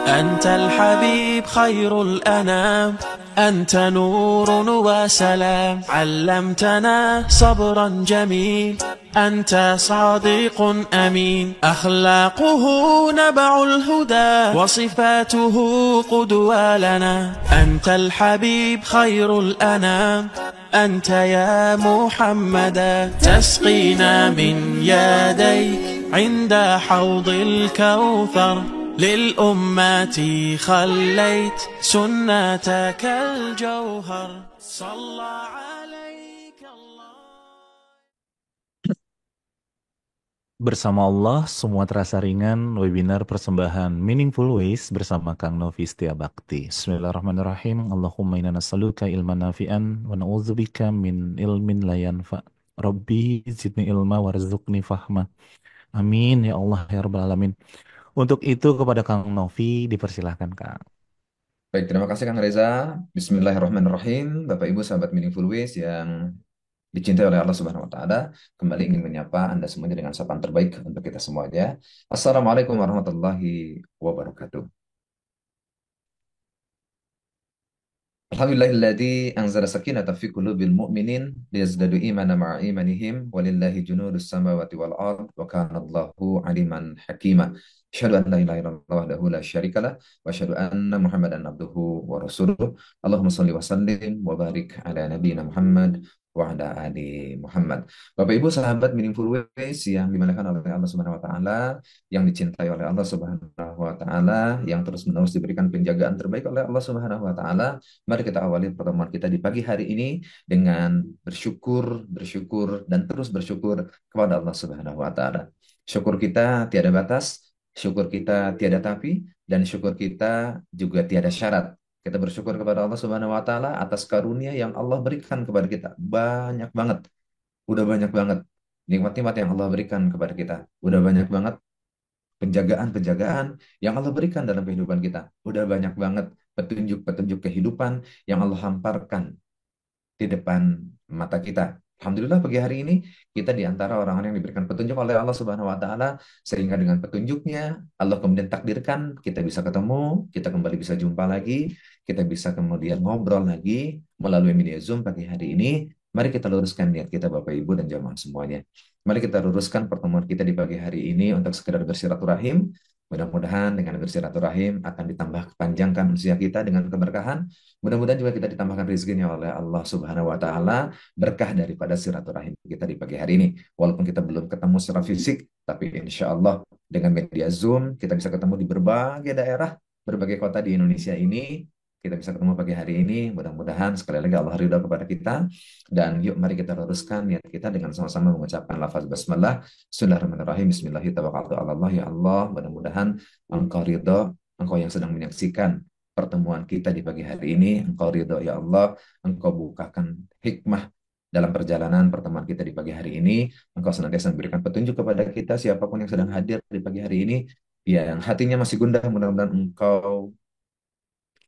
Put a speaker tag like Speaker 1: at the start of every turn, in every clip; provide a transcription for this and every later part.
Speaker 1: أنت الحبيب خير الأنام، أنت نور وسلام، علمتنا صبرا جميل، أنت صادق أمين، أخلاقه نبع الهدى وصفاته قدوة لنا. أنت الحبيب خير الأنام، أنت يا محمدا، تسقينا من يديك عند حوض الكوثر، للأمة خليت سنتك الجوهر، صلى عليك الله.
Speaker 2: Bersama Allah, semua terasa ringan. Webinar persembahan Meaningful Ways bersama Kang Novi Setiabakti. Bismillahirrahmanirrahim. Allahumma inna nas'aluka ilman nafi'an wa na'udzubika min ilmin la yanfa'. Rabbi zidni ilma warzuqni fahma. Amin ya Allah ya Rabbal alamin. Untuk itu kepada Kang Novi dipersilahkan Kang.
Speaker 3: Baik, terima kasih Kang Reza. Bismillahirrahmanirrahim. Bapak Ibu sahabat Meaningful Ways yang dicintai oleh Allah Subhanahu wa taala, kembali ingin menyapa Anda semuanya dengan sapaan terbaik untuk kita semuanya. Assalamualaikum warahmatullahi wabarakatuh. Alhamdulillahilladzi anzala sakinata fi qulubil mu'minin liyazdadu imana ma'a imanihim walillahi junudus samawati wal ard wa kana Allahu aliman hakima. Asyhadu an la ilaha illallah wahdahu la syarikalah wa asyhadu anna Muhammadan abduhu wa rasuluh. Allahumma shalli wa sallim wa barik ala nabiyyina Muhammad wa ala ali Muhammad. Bapak Ibu sahabat Meaningful Ways yang dimuliakan oleh Allah Subhanahu wa taala, yang dicintai oleh Allah Subhanahu wa taala, yang terus-menerus diberikan penjagaan terbaik oleh Allah Subhanahu wa taala. Mari kita awali pertemuan kita di pagi hari ini dengan bersyukur, bersyukur, dan terus bersyukur kepada Allah Subhanahu wa taala. Syukur kita tiada batas, syukur kita tiada tapi, dan syukur kita juga tiada syarat. Kita bersyukur kepada Allah Subhanahu wa taala atas karunia yang Allah berikan kepada kita. Banyak banget. Udah banyak banget nikmat-nikmat yang Allah berikan kepada kita. Udah banyak banget penjagaan-penjagaan yang Allah berikan dalam kehidupan kita. Udah banyak banget petunjuk-petunjuk kehidupan yang Allah hamparkan di depan mata kita. Alhamdulillah pagi hari ini kita di antara orang-orang yang diberikan petunjuk oleh Allah Subhanahu wa taala, sehingga dengan petunjuknya Allah kemudian takdirkan kita bisa ketemu, kita kembali bisa jumpa lagi, kita bisa kemudian ngobrol lagi melalui media Zoom pagi hari ini. Mari kita luruskan niat kita Bapak Ibu dan jamaah semuanya. Mari kita luruskan pertemuan kita di pagi hari ini untuk sekedar bersilaturahim. Mudah-mudahan dengan bersilaturahim akan ditambah kepanjangkan usia kita dengan keberkahan. Mudah-mudahan juga kita ditambahkan rezekinya oleh Allah Subhanahu wa taala, berkah daripada silaturahim kita di pagi hari ini. Walaupun kita belum ketemu secara fisik, tapi insya Allah dengan media Zoom kita bisa ketemu di berbagai daerah, berbagai kota di Indonesia ini. Kita bisa ketemu pagi hari ini. Mudah-mudahan sekali lagi Allah ridha kepada kita. Dan yuk mari kita luruskan niat kita dengan sama-sama mengucapkan lafaz basmalah. Bismillahirrahmanirrahim. Bismillahirrahmanirrahim. Ya Allah, mudah-mudahan Engkau ridha, Engkau yang sedang menyaksikan pertemuan kita di pagi hari ini. Engkau ridha ya Allah, Engkau bukakan hikmah dalam perjalanan pertemuan kita di pagi hari ini. Engkau senantiasa memberikan petunjuk kepada kita, siapapun yang sedang hadir di pagi hari ini, yang hatinya masih gundah, mudah-mudahan Engkau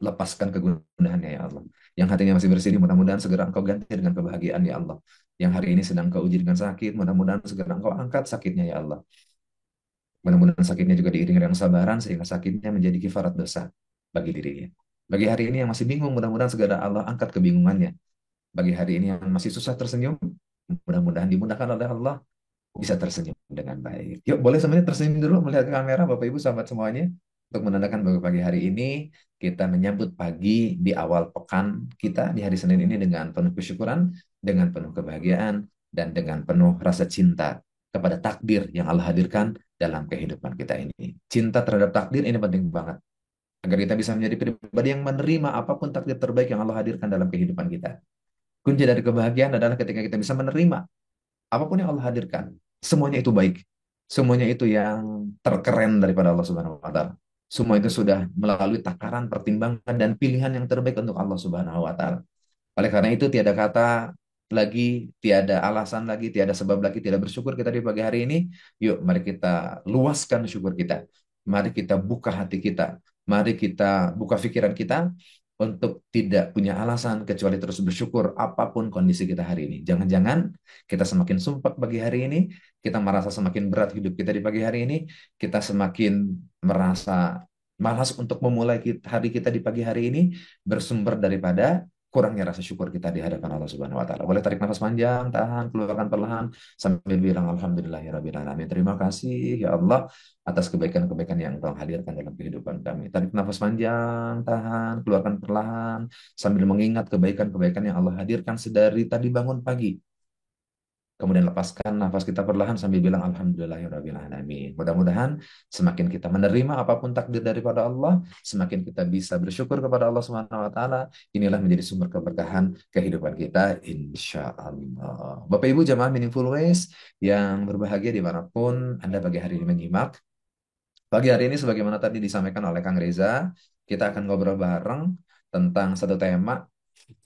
Speaker 3: lepaskan kegundahannya ya Allah. Yang hatinya masih bersih, mudah-mudahan segera Engkau ganti dengan kebahagiaan ya Allah. Yang hari ini sedang Engkau uji dengan sakit, mudah-mudahan segera Engkau angkat sakitnya ya Allah. Mudah-mudahan sakitnya juga diiringi dengan sabaran sehingga sakitnya menjadi kifarat dosa bagi dirinya. Bagi hari ini yang masih bingung, mudah-mudahan segera Allah angkat kebingungannya. Bagi hari ini yang masih susah tersenyum, mudah-mudahan dimudahkan oleh Allah bisa tersenyum dengan baik. Yuk, boleh semuanya tersenyum dulu melihat ke kamera, Bapak Ibu sahabat semuanya, untuk menandakan bahwa pagi hari ini kita menyambut pagi di awal pekan kita di hari Senin ini dengan penuh kesyukuran, dengan penuh kebahagiaan, dan dengan penuh rasa cinta kepada takdir yang Allah hadirkan dalam kehidupan kita ini. Cinta terhadap takdir ini penting banget, agar kita bisa menjadi pribadi yang menerima apapun takdir terbaik yang Allah hadirkan dalam kehidupan kita. Kunci dari kebahagiaan adalah ketika kita bisa menerima apapun yang Allah hadirkan, semuanya itu baik. Semuanya itu yang terkeren daripada Allah Subhanahu wa taala. Semua itu sudah melalui takaran, pertimbangan, dan pilihan yang terbaik untuk Allah Subhanahu wa taala. Oleh karena itu tiada kata lagi, tiada alasan lagi, tiada sebab lagi tidak bersyukur kita di pagi hari ini. Yuk mari kita luaskan syukur kita. Mari kita buka hati kita. Mari kita buka pikiran kita untuk tidak punya alasan kecuali terus bersyukur apapun kondisi kita hari ini. Jangan-jangan kita semakin sumpah pagi hari ini, kita merasa semakin berat hidup kita di pagi hari ini, kita semakin merasa Malas untuk memulai hari kita di pagi hari ini bersumber daripada kurangnya rasa syukur kita di hadapan Allah Subhanahu wa taala. Boleh tarik nafas panjang, tahan, keluarkan perlahan sambil bilang alhamdulillahirabbil alamin. Terima kasih ya Allah atas kebaikan-kebaikan yang Engkau hadirkan dalam kehidupan kami. Tarik nafas panjang, tahan, keluarkan perlahan sambil mengingat kebaikan-kebaikan yang Allah hadirkan sedari tadi bangun pagi. Kemudian lepaskan nafas kita perlahan sambil bilang alhamdulillahirabbil alamin. Mudah-mudahan semakin kita menerima apapun takdir daripada Allah, semakin kita bisa bersyukur kepada Allah Subhanahu wa taala. Inilah menjadi sumber keberkahan kehidupan kita insya Allah. Bapak Ibu jamaah Meaningful Ways yang berbahagia dimanapun Anda pagi hari ini menyimak. Pagi hari ini sebagaimana tadi disampaikan oleh Kang Reza, kita akan ngobrol bareng tentang satu tema.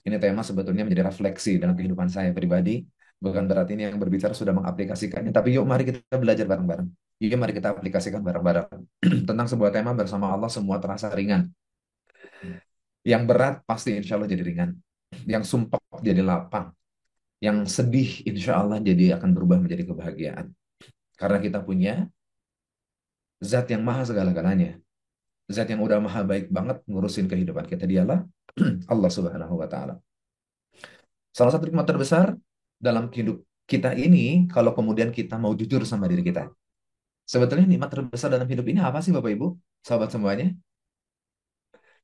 Speaker 3: Ini tema sebetulnya menjadi refleksi dalam kehidupan saya pribadi. Bukan berarti ini yang berbicara sudah mengaplikasikannya, tapi yuk mari kita belajar bareng-bareng. Yuk mari kita aplikasikan bareng-bareng. Tentang sebuah tema bersama Allah semua terasa ringan. Yang berat pasti insya Allah jadi ringan. Yang sumpah jadi lapang. Yang sedih insya Allah jadi akan berubah menjadi kebahagiaan. Karena kita punya zat yang maha segala-galanya. Zat yang udah maha baik banget ngurusin kehidupan kita. Dialah Allah Subhanahu wa Ta'ala. Salah satu nikmat terbesar dalam hidup kita ini, kalau kemudian kita mau jujur sama diri kita. Sebetulnya nikmat terbesar dalam hidup ini apa sih Bapak Ibu? Sahabat semuanya?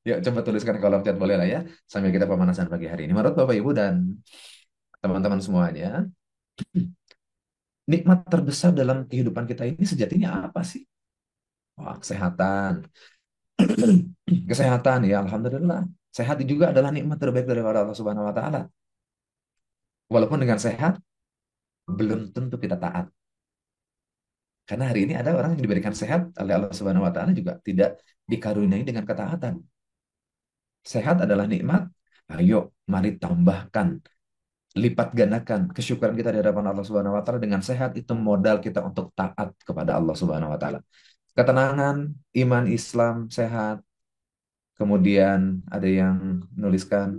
Speaker 3: Ya, coba tuliskan di kolom chat boleh lah ya. Sambil kita pemanasan pagi hari ini. Menurut Bapak Ibu dan teman-teman semuanya, nikmat terbesar dalam kehidupan kita ini sejatinya apa sih? Wah, kesehatan. Kesehatan ya, Alhamdulillah. Sehat juga adalah nikmat terbaik daripada Allah Subhanahu wa Ta'ala. Walaupun dengan sehat, belum tentu kita taat. Karena hari ini ada orang yang diberikan sehat oleh Allah Subhanahu wa Ta'ala juga tidak dikaruniai dengan ketaatan. Sehat adalah nikmat. Ayo, mari tambahkan, lipat gandakan kesyukuran kita di hadapan Allah Subhanahu wa Ta'ala. Dengan sehat itu modal kita untuk taat kepada Allah Subhanahu wa Ta'ala. Ketenangan, iman Islam, sehat. Kemudian ada yang menuliskan,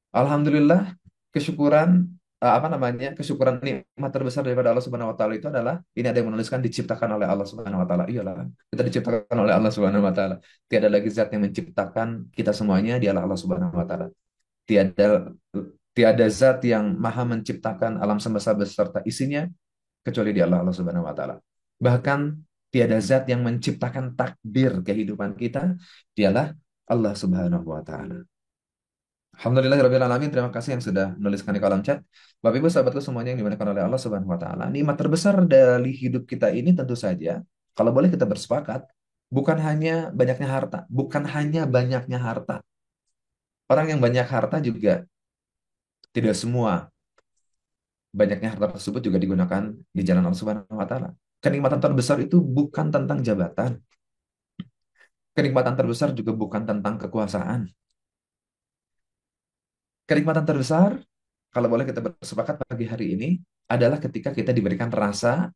Speaker 3: Alhamdulillah, kesyukuran apa namanya kesyukuran nikmat terbesar daripada Allah Subhanahu wa taala itu adalah ini ada yang menuliskan diciptakan oleh Allah Subhanahu wa taala. Iyalah, kita diciptakan oleh Allah Subhanahu wa taala. Tiada lagi zat yang menciptakan kita semuanya, dialah Allah Subhanahu wa taala. Tiada tiada zat yang maha menciptakan alam semesta beserta isinya kecuali dialah Allah Subhanahu wa taala. Bahkan tiada zat yang menciptakan takdir kehidupan kita, dialah Allah Subhanahu wa taala. Alhamdulillahirabbil alamin. Terima kasih yang sudah menuliskan di kolom chat. Bapak Ibu sahabatku semuanya yang dimuliakan oleh Allah Subhanahu wa taala. Nikmat terbesar dari hidup kita ini tentu saja kalau boleh kita bersepakat bukan hanya banyaknya harta, bukan hanya banyaknya harta. Orang yang banyak harta juga tidak semua banyaknya harta tersebut juga digunakan di jalan Allah Subhanahu wa taala. Kenikmatan terbesar itu bukan tentang jabatan. Kenikmatan terbesar juga bukan tentang kekuasaan. Kenikmatan terbesar, kalau boleh kita bersepakat pagi hari ini, adalah ketika kita diberikan rasa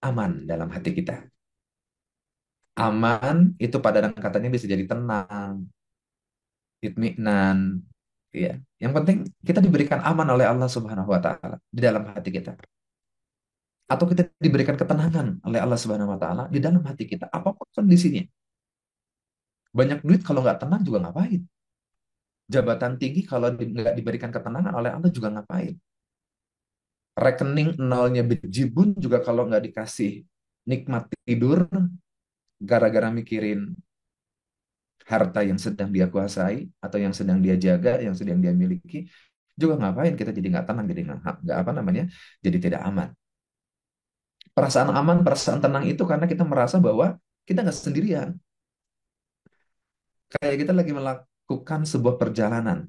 Speaker 3: aman dalam hati kita. Aman itu pada katanya bisa jadi tenang, itminan, ya. Yang penting kita diberikan aman oleh Allah Subhanahu wa taala di dalam hati kita. Atau kita diberikan ketenangan oleh Allah Subhanahu wa taala di dalam hati kita, apapun kondisinya. Banyak duit kalau nggak tenang juga ngapain? Jabatan tinggi kalau nggak diberikan ketenangan oleh Allah juga ngapain? Rekening nolnya bejibun juga kalau nggak dikasih nikmat tidur gara-gara mikirin harta yang sedang dia kuasai atau yang sedang dia jaga, yang sedang dia miliki, juga ngapain kita jadi nggak tenang, jadi nggak apa namanya, jadi tidak aman. Perasaan aman, perasaan tenang itu karena kita merasa bahwa kita nggak sendirian. Kayak kita lagi melakukan sebuah perjalanan.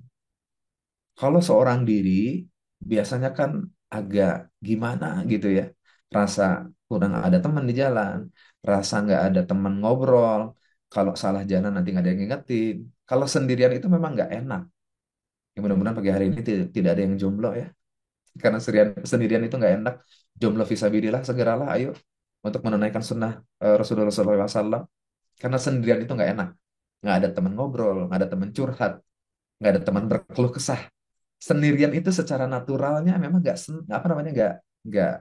Speaker 3: Kalau seorang diri biasanya kan agak gimana gitu ya. Rasa kurang ada teman di jalan, rasa nggak ada teman ngobrol. Kalau salah jalan nanti nggak ada yang ngingetin. Kalau sendirian itu memang nggak enak. Ya, mudah-mudahan pagi hari ini tidak ada yang jomblo ya. Karena sendirian itu nggak enak. Jomblo fisabilillah, segeralah ayo untuk menunaikan sunnah Rasulullah SAW. Karena sendirian itu nggak enak. Nggak ada teman ngobrol, nggak ada teman curhat, nggak ada teman berkeluh kesah. Sendirian itu secara naturalnya memang nggak apa namanya nggak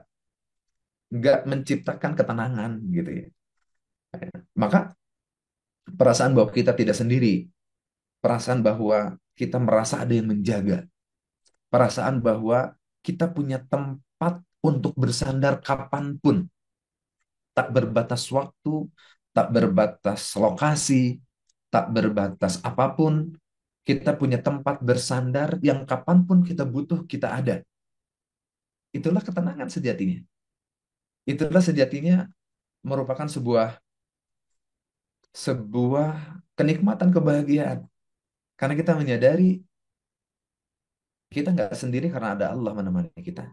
Speaker 3: nggak menciptakan ketenangan gitu ya. Maka perasaan bahwa kita tidak sendiri, perasaan bahwa kita merasa ada yang menjaga, perasaan bahwa kita punya tempat untuk bersandar kapanpun, tak berbatas waktu, tak berbatas lokasi, tak berbatas apapun. Kita punya tempat bersandar yang kapanpun kita butuh, kita ada. Itulah ketenangan sejatinya. Itulah sejatinya merupakan sebuah sebuah kenikmatan, kebahagiaan. Karena kita menyadari kita nggak sendiri karena ada Allah menemani kita.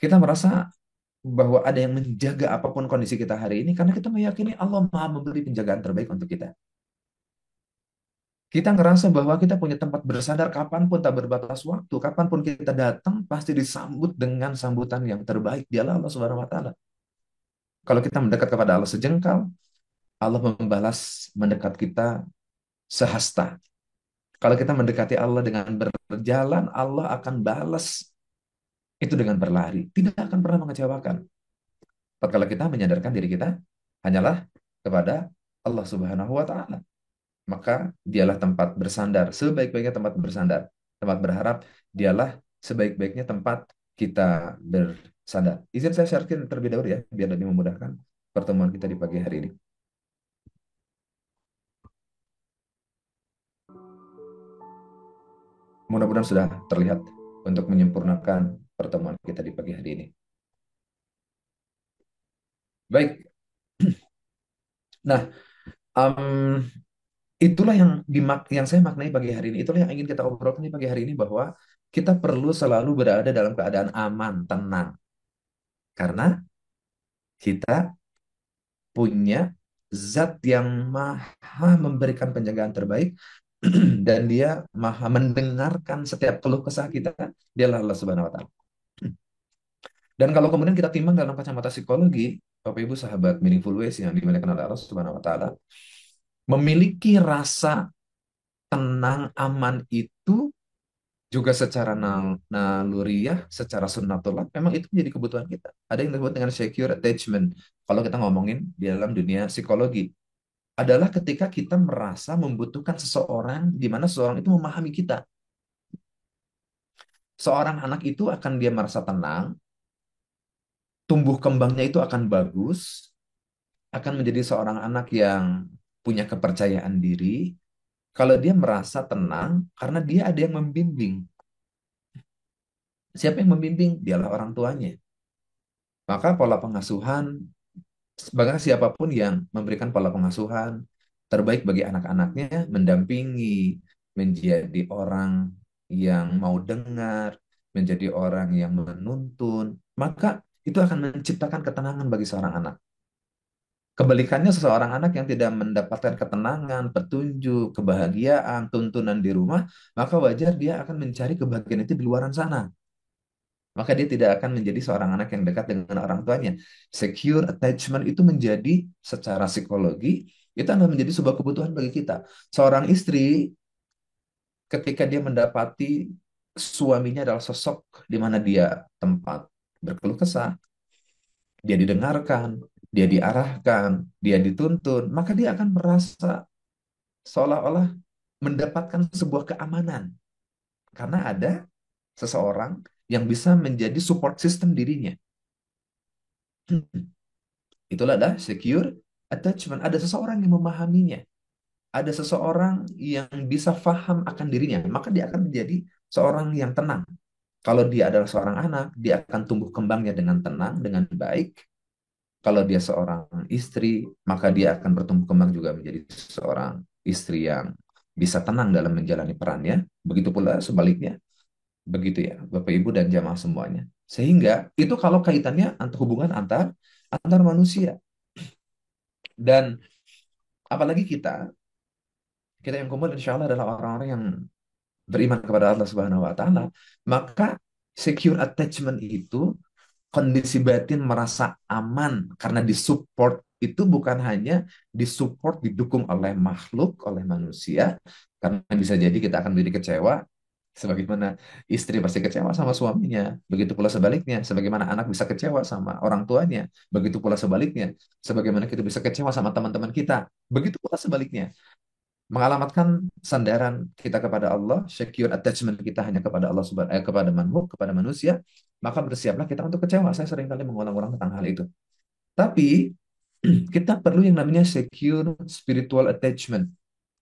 Speaker 3: Kita merasa bahwa ada yang menjaga apapun kondisi kita hari ini karena kita meyakini Allah Maha memberi penjagaan terbaik untuk kita. Kita ngerasa bahwa kita punya tempat bersandar kapanpun, tak berbatas waktu, kapanpun kita datang pasti disambut dengan sambutan yang terbaik. Dialah Allah Subhanahu Wa Taala. Kalau kita mendekat kepada Allah sejengkal, Allah membalas mendekat kita sehasta. Kalau kita mendekati Allah dengan berjalan, Allah akan balas itu dengan berlari. Tidak akan pernah mengecewakan. Tatkala kita menyadarkan diri kita hanyalah kepada Allah Subhanahu wa taala, maka dialah tempat bersandar, sebaik-baiknya tempat bersandar, tempat berharap, dialah sebaik-baiknya tempat kita bersandar. Izin saya sharekin terlebih dahulu ya, biar lebih memudahkan pertemuan kita di pagi hari ini. Mudah-mudahan sudah terlihat untuk menyempurnakan pertemuan kita di pagi hari ini. Baik. Nah, itulah yang saya maknai pagi hari ini. Itulah yang ingin kita obrolkan di pagi hari ini, bahwa kita perlu selalu berada dalam keadaan aman, tenang. Karena kita punya zat yang maha memberikan penjagaan terbaik dan dia maha mendengarkan setiap keluh kesah kita. Dialah Allah Subhanahu wa taala. Dan kalau kemudian kita timbang dalam kacamata psikologi, Bapak Ibu sahabat Meaningful Ways yang dimuliakan oleh Allah Subhanahu wa taala, memiliki rasa tenang, aman itu juga secara naluriah, secara sunnatullah, memang itu menjadi kebutuhan kita. Ada yang disebut dengan secure attachment. Kalau kita ngomongin di dalam dunia psikologi, adalah ketika kita merasa membutuhkan seseorang, di mana seseorang itu memahami kita. Seorang anak itu akan dia merasa tenang, tumbuh kembangnya itu akan bagus, akan menjadi seorang anak yang punya kepercayaan diri, kalau dia merasa tenang karena dia ada yang membimbing. Siapa yang membimbing? Dialah orang tuanya. Maka pola pengasuhan, bahkan siapapun yang memberikan pola pengasuhan terbaik bagi anak-anaknya, mendampingi, menjadi orang yang mau dengar, menjadi orang yang menuntun, maka itu akan menciptakan ketenangan bagi seorang anak. Kebalikannya, seseorang anak yang tidak mendapatkan ketenangan, petunjuk, kebahagiaan, tuntunan di rumah, maka wajar dia akan mencari kebahagiaan itu di luar sana. Maka dia tidak akan menjadi seorang anak yang dekat dengan orang tuanya. Secure attachment itu menjadi secara psikologi, itu akan menjadi sebuah kebutuhan bagi kita. Seorang istri ketika dia mendapati suaminya adalah sosok di mana dia tempat berkeluh kesah, dia didengarkan, dia diarahkan, dia dituntun, maka dia akan merasa seolah-olah mendapatkan sebuah keamanan. Karena ada seseorang yang bisa menjadi support system dirinya. Itulah adalah secure attachment. Ada seseorang yang memahaminya. Ada seseorang yang bisa paham akan dirinya. Maka dia akan menjadi seorang yang tenang. Kalau dia adalah seorang anak, dia akan tumbuh kembangnya dengan tenang, dengan baik. Kalau dia seorang istri, maka dia akan bertumbuh kembang juga menjadi seorang istri yang bisa tenang dalam menjalani perannya. Begitu pula sebaliknya. Begitu ya, Bapak Ibu dan jamaah semuanya. Sehingga itu kalau kaitannya hubungan antar manusia. Dan apalagi kita yang kumpul insya Allah adalah orang-orang yang beriman kepada Allah Subhanahu wa taala, maka secure attachment itu kondisi batin merasa aman karena disupport, itu bukan hanya disupport, didukung oleh makhluk, oleh manusia, karena bisa jadi kita akan menjadi kecewa Sebagaimana istri pasti kecewa sama suaminya, begitu pula sebaliknya. Sebagaimana anak bisa kecewa sama orang tuanya, begitu pula sebaliknya. Sebagaimana kita bisa kecewa sama teman-teman kita, begitu pula sebaliknya. Mengalamatkan sandaran kita kepada Allah, secure attachment kita hanya kepada Allah kepada makhluk, kepada manusia, maka bersiaplah kita untuk kecewa. Saya sering kali mengulang-ulang tentang hal itu. Tapi kita perlu yang namanya secure spiritual attachment.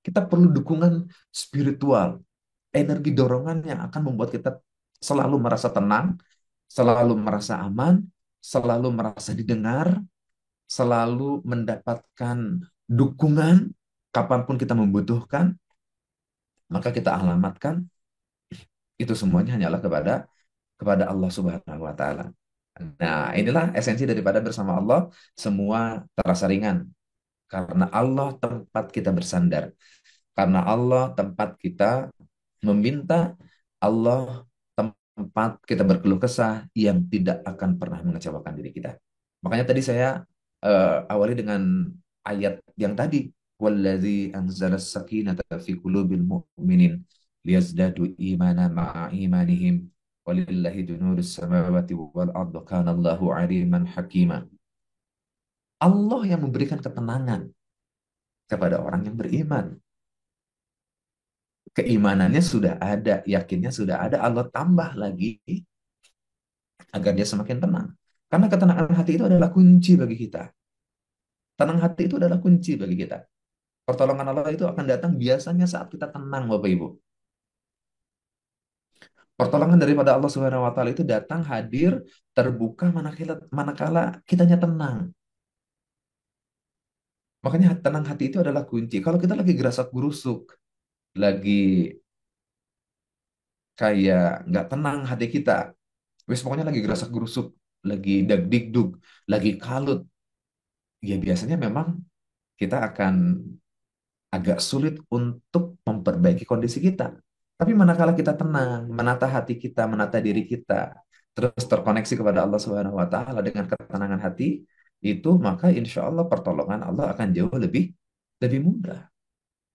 Speaker 3: Kita perlu dukungan spiritual, energi dorongan yang akan membuat kita selalu merasa tenang, selalu merasa aman, selalu merasa didengar, selalu mendapatkan dukungan kapanpun kita membutuhkan, maka kita alamatkan itu semuanya hanyalah kepada Allah Subhanahu wa taala. Nah, inilah esensi daripada bersama Allah, semua terasa ringan karena Allah tempat kita bersandar. Karena Allah tempat kita meminta, Allah tempat kita berkeluh kesah yang tidak akan pernah mengecewakan diri kita. Makanya tadi saya awali dengan ayat yang tadi, wallazi anzala sakinata fi qulubil mu'minin liyazdadu imana ma'a imanihim walillahi junudus samawati wal ard wa kana Allahu aliman hakima. Allah yang memberikan ketenangan kepada orang yang beriman. Keimanannya sudah ada, yakinnya sudah ada, Allah tambah lagi agar dia semakin tenang. Karena ketenangan hati itu adalah kunci bagi kita. Tenang hati itu adalah kunci bagi kita. Pertolongan Allah itu akan datang biasanya saat kita tenang, Bapak Ibu. Pertolongan daripada Allah Subhanahu wa taala itu datang, hadir, terbuka manakala kitanya tenang. Makanya tenang hati itu adalah kunci. Kalau kita lagi gerasak-gerusuk, lagi kayak nggak tenang hati kita, wis pokoknya lagi gerasak-gerusuk, lagi dag-digdug, lagi kalut, ya biasanya memang kita akan agak sulit untuk memperbaiki kondisi kita. Tapi manakala kita tenang, menata hati kita, menata diri kita, terus terkoneksi kepada Allah Subhanahu wa taala dengan ketenangan hati, itu maka insya Allah pertolongan Allah akan jauh lebih lebih mudah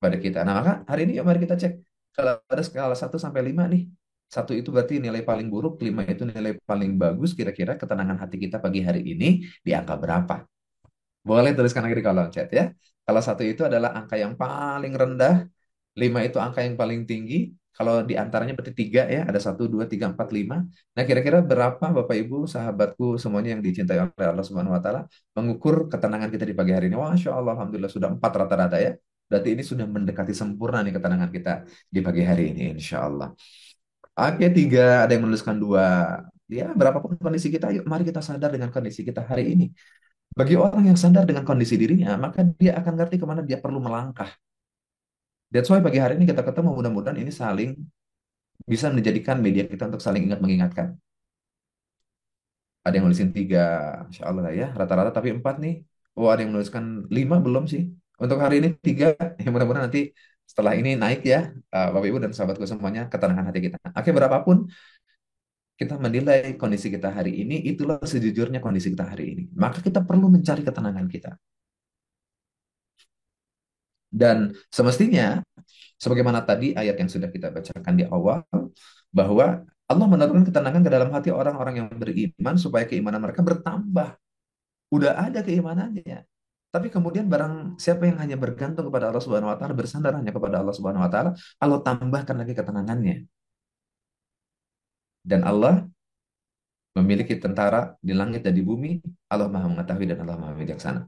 Speaker 3: pada kita. Nah, maka hari ini yuk mari kita cek kalau ada skala 1 sampai 5 nih. Satu itu berarti nilai paling buruk, 5 itu nilai paling bagus. Kira-kira ketenangan hati kita pagi hari ini di angka berapa? Boleh tuliskan lagi di kolom chat ya. Kalau 1 itu adalah angka yang paling rendah, 5 itu angka yang paling tinggi. Kalau di antaranya berarti 3 ya, ada 1, 2, 3, 4, 5. Nah, kira-kira berapa Bapak Ibu, sahabatku semuanya yang dicintai oleh Allah Subhanahu wa taala mengukur ketenangan kita di pagi hari ini? Masya Allah, alhamdulillah sudah 4 rata-rata ya. Berarti ini sudah mendekati sempurna nih ketenangan kita di pagi hari ini, insya Allah. Oke, 3, ada yang menuliskan 2. Ya, berapapun kondisi kita, yuk mari kita sadar dengan kondisi kita hari ini. Bagi orang yang sadar dengan kondisi dirinya, maka dia akan ngerti kemana dia perlu melangkah. That's why pagi hari ini kita ketemu, mudah-mudahan ini saling bisa menjadikan media kita untuk saling ingat mengingatkan. Ada yang nulisin 3, Insya Allah lah ya, rata-rata, tapi 4 nih. Oh, ada yang menuliskan 5, belum sih. Untuk hari ini 3, ya mudah-mudahan nanti setelah ini naik ya, Bapak Ibu dan sahabatku semuanya, ketenangan hati kita. Oke, berapapun kita menilai kondisi kita hari ini, itulah sejujurnya kondisi kita hari ini. Maka kita perlu mencari ketenangan kita. Dan semestinya, sebagaimana tadi ayat yang sudah kita bacakan di awal, bahwa Allah menurunkan ketenangan ke dalam hati orang-orang yang beriman supaya keimanan mereka bertambah. Udah ada keimanannya. Tapi kemudian barang siapa yang hanya bergantung kepada Allah Subhanahu wa taala, bersandar hanya kepada Allah Subhanahu wa taala, Allah tambahkan lagi ketenangannya. Dan Allah memiliki tentara di langit dan di bumi, Allah Maha mengetahui dan Allah Maha bijaksana.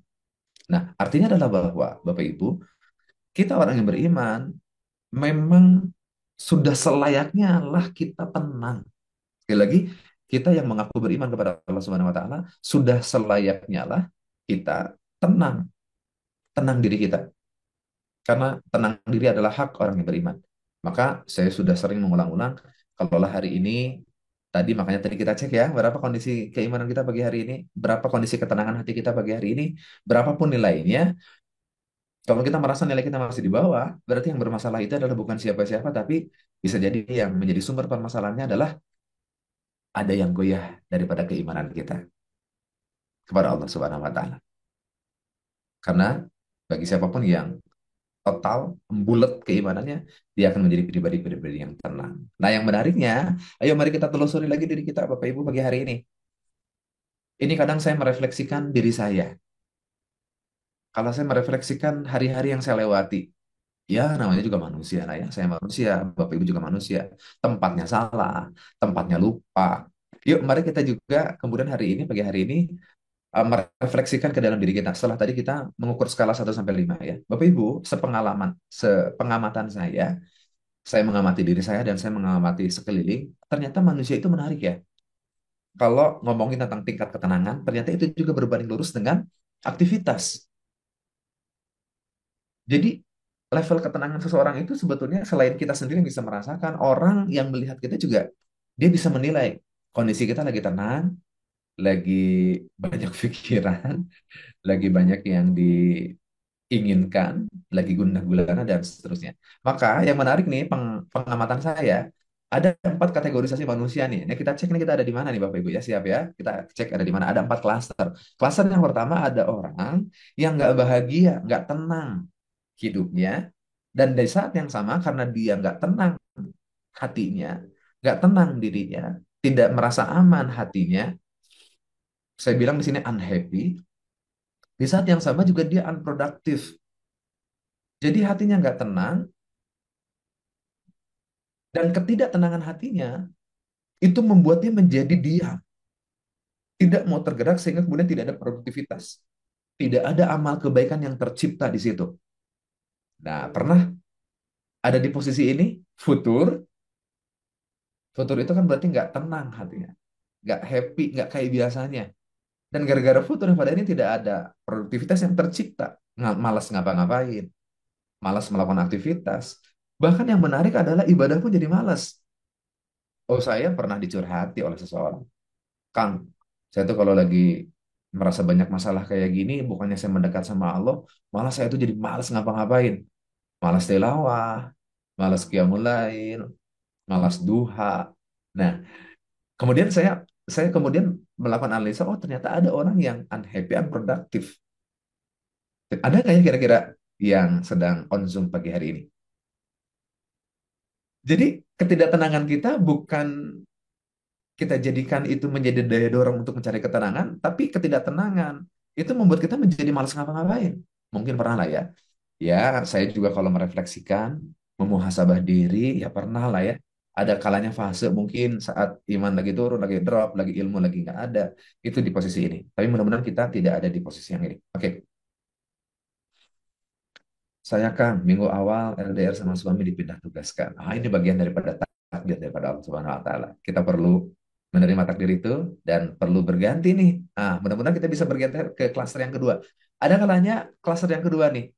Speaker 3: Nah, artinya adalah bahwa Bapak Ibu, kita orang yang beriman memang sudah selayaknya lah kita tenang. Sekali lagi, kita yang mengaku beriman kepada Allah Subhanahu wa taala sudah selayaknya lah kita tenang, tenang diri kita. Karena tenang diri adalah hak orang yang beriman. Maka saya sudah sering mengulang-ulang, kalaulah hari ini tadi makanya tadi kita cek ya, berapa kondisi keimanan kita pagi hari ini, berapa kondisi ketenangan hati kita pagi hari ini, berapapun nilainya. Kalau kita merasa nilai kita masih di bawah, berarti yang bermasalah itu adalah bukan siapa-siapa, tapi bisa jadi yang menjadi sumber permasalahannya adalah ada yang goyah daripada keimanan kita kepada Allah Subhanahu wa taala. Karena bagi siapapun yang total, bulat keimanannya, dia akan menjadi pribadi-pribadi yang tenang. Nah, yang menariknya, ayo mari kita telusuri lagi diri kita, Bapak Ibu, pagi hari ini. Ini kadang saya merefleksikan diri saya. Kalau saya merefleksikan hari-hari yang saya lewati, ya namanya juga manusia, nah ya, saya manusia, Bapak Ibu juga manusia. Tempatnya salah, tempatnya lupa. Yuk, mari kita juga kemudian hari ini, pagi hari ini, merefleksikan ke dalam diri kita. Setelah tadi kita mengukur skala 1 sampai 5 ya. Bapak Ibu, sepengamatan saya mengamati diri saya dan saya mengamati sekeliling, ternyata manusia itu menarik ya. Kalau ngomongin tentang tingkat ketenangan, ternyata itu juga berbanding lurus dengan aktivitas. Jadi level ketenangan seseorang itu sebetulnya selain kita sendiri yang bisa merasakan, orang yang melihat kita juga dia bisa menilai kondisi kita lagi tenang, lagi banyak pikiran, lagi banyak yang diinginkan, lagi gundah gulana dan seterusnya. Maka yang menarik nih pengamatan saya ada 4 kategorisasi manusia nih. Nah, kita cek nih kita ada di mana nih Bapak Ibu ya, siap ya. Kita cek ada di mana. Ada 4 klaster. Klaster yang pertama ada orang yang nggak bahagia, nggak tenang hidupnya, dan di saat yang sama karena dia nggak tenang hatinya, nggak tenang dirinya, tidak merasa aman hatinya, saya bilang di sini unhappy. Di saat yang sama juga dia unproductive. Jadi hatinya nggak tenang, dan ketidaktenangan hatinya itu membuat dia menjadi diam, tidak mau tergerak sehingga kemudian tidak ada produktivitas, tidak ada amal kebaikan yang tercipta di situ. Nah, pernah ada di posisi ini, futur, futur itu kan berarti nggak tenang hatinya, nggak happy, nggak kayak biasanya. Dan gara-gara futur pada ini tidak ada produktivitas yang tercipta, malas ngapa-ngapain, malas melakukan aktivitas. Bahkan yang menarik adalah ibadah pun jadi malas. Oh, saya pernah dicurhati oleh seseorang. Kang, saya tuh kalau lagi merasa banyak masalah kayak gini, bukannya saya mendekat sama Allah, malah saya tuh jadi malas ngapa-ngapain. Malas tilawah, malas qiyamul lail, malas duha. Nah, kemudian saya kemudian melakukan analisa, oh ternyata ada orang yang unhappy, unproductive. Ada nggak ya kira-kira yang sedang on Zoom pagi hari ini? Jadi ketidaktenangan kita bukan kita jadikan itu menjadi daya dorong untuk mencari ketenangan, tapi ketidaktenangan itu membuat kita menjadi malas ngapa-ngapain. Mungkin pernah lah ya. Ya, saya juga kalau merefleksikan, memuhasabah diri, ya pernah lah ya. Ada kalanya fase mungkin saat iman lagi turun, lagi drop, lagi ilmu lagi nggak ada. Itu di posisi ini. Tapi mudah-mudahan kita tidak ada di posisi yang ini. Oke, saya kan minggu awal LDR sama suami dipindah tugaskan. Ah, ini bagian daripada takdir daripada Allah Subhanahu wa taala. Kita perlu menerima takdir itu dan perlu berganti nih. Ah, mudah-mudahan kita bisa berganti ke klaster yang kedua. Ada kalanya klaster yang kedua nih.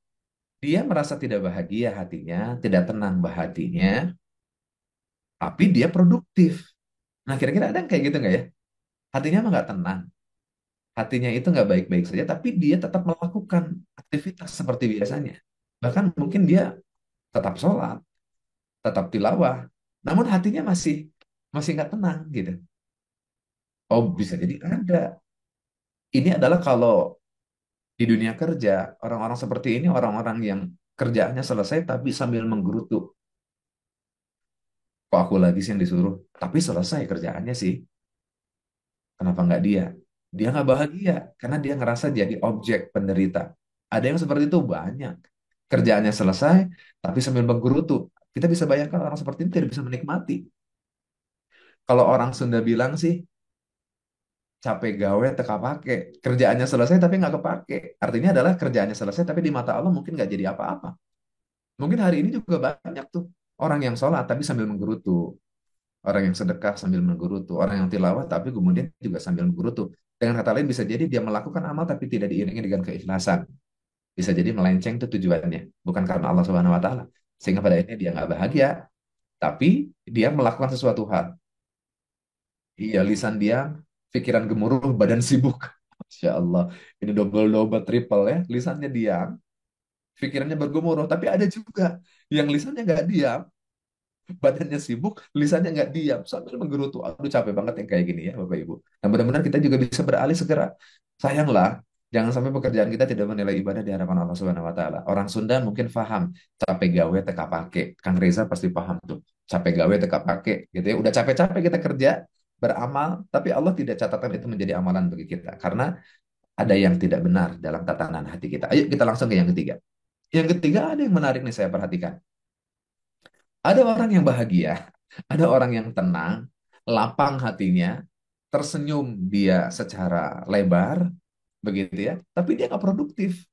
Speaker 3: Dia merasa tidak bahagia hatinya, tidak tenang hatinya, tapi dia produktif. Nah, kira-kira ada yang kayak gitu nggak ya? Hatinya mah nggak tenang. Hatinya itu nggak baik-baik saja, tapi dia tetap melakukan aktivitas seperti biasanya. Bahkan mungkin dia tetap sholat, tetap tilawah, namun hatinya masih masih nggak tenang gitu. Oh, bisa jadi ada. Ini adalah kalau di dunia kerja, orang-orang seperti ini orang-orang yang kerjaannya selesai tapi sambil menggerutu. Kok aku lagi sih yang disuruh? Tapi selesai kerjaannya sih. Kenapa nggak dia? Dia nggak bahagia karena dia ngerasa jadi objek penderita. Ada yang seperti itu banyak. Kerjaannya selesai tapi sambil menggerutu. Kita bisa bayangkan orang seperti itu tidak bisa menikmati. Kalau orang Sunda bilang sih, capek gawe teka pake. Kerjaannya selesai tapi nggak kepake. Artinya adalah kerjaannya selesai tapi di mata Allah mungkin nggak jadi apa-apa. Mungkin hari ini juga banyak tuh orang yang sholat tapi sambil menggerutu. Orang yang sedekah sambil menggerutu. Orang yang tilawah tapi kemudian juga sambil menggerutu. Dengan kata lain bisa jadi dia melakukan amal tapi tidak diiringi dengan keikhlasan. Bisa jadi melenceng itu tujuannya. Bukan karena Allah Subhanahu Wa Taala. Sehingga pada akhirnya dia nggak bahagia. Tapi dia melakukan sesuatu hal. Iya, lisan dia, pikiran gemuruh, badan sibuk. Masya Allah. Ini double-double triple ya. Lisannya diam, pikirannya bergemuruh. Tapi ada juga yang lisannya nggak diam, badannya sibuk, lisannya nggak diam. Sambil menggerutu. Aduh capek banget yang kayak gini ya Bapak Ibu. Nah mudah-mudahan kita juga bisa beralih segera. Sayanglah, Jangan sampai pekerjaan kita tidak menilai ibadah di hadapan Allah Subhanahu wa taala. Orang Sunda mungkin paham, capek gawe teka pake. Kang Reza pasti paham tuh. Capek gawe teka pake gitu ya. Udah capek-capek kita kerja, beramal, tapi Allah tidak catatkan itu menjadi amalan bagi kita karena ada yang tidak benar dalam tatanan hati kita. Ayo kita langsung ke yang ketiga. Yang ketiga ada yang menarik nih saya perhatikan. Ada orang yang bahagia, ada orang yang tenang, lapang hatinya, tersenyum dia secara lebar, begitu ya. Tapi dia nggak produktif.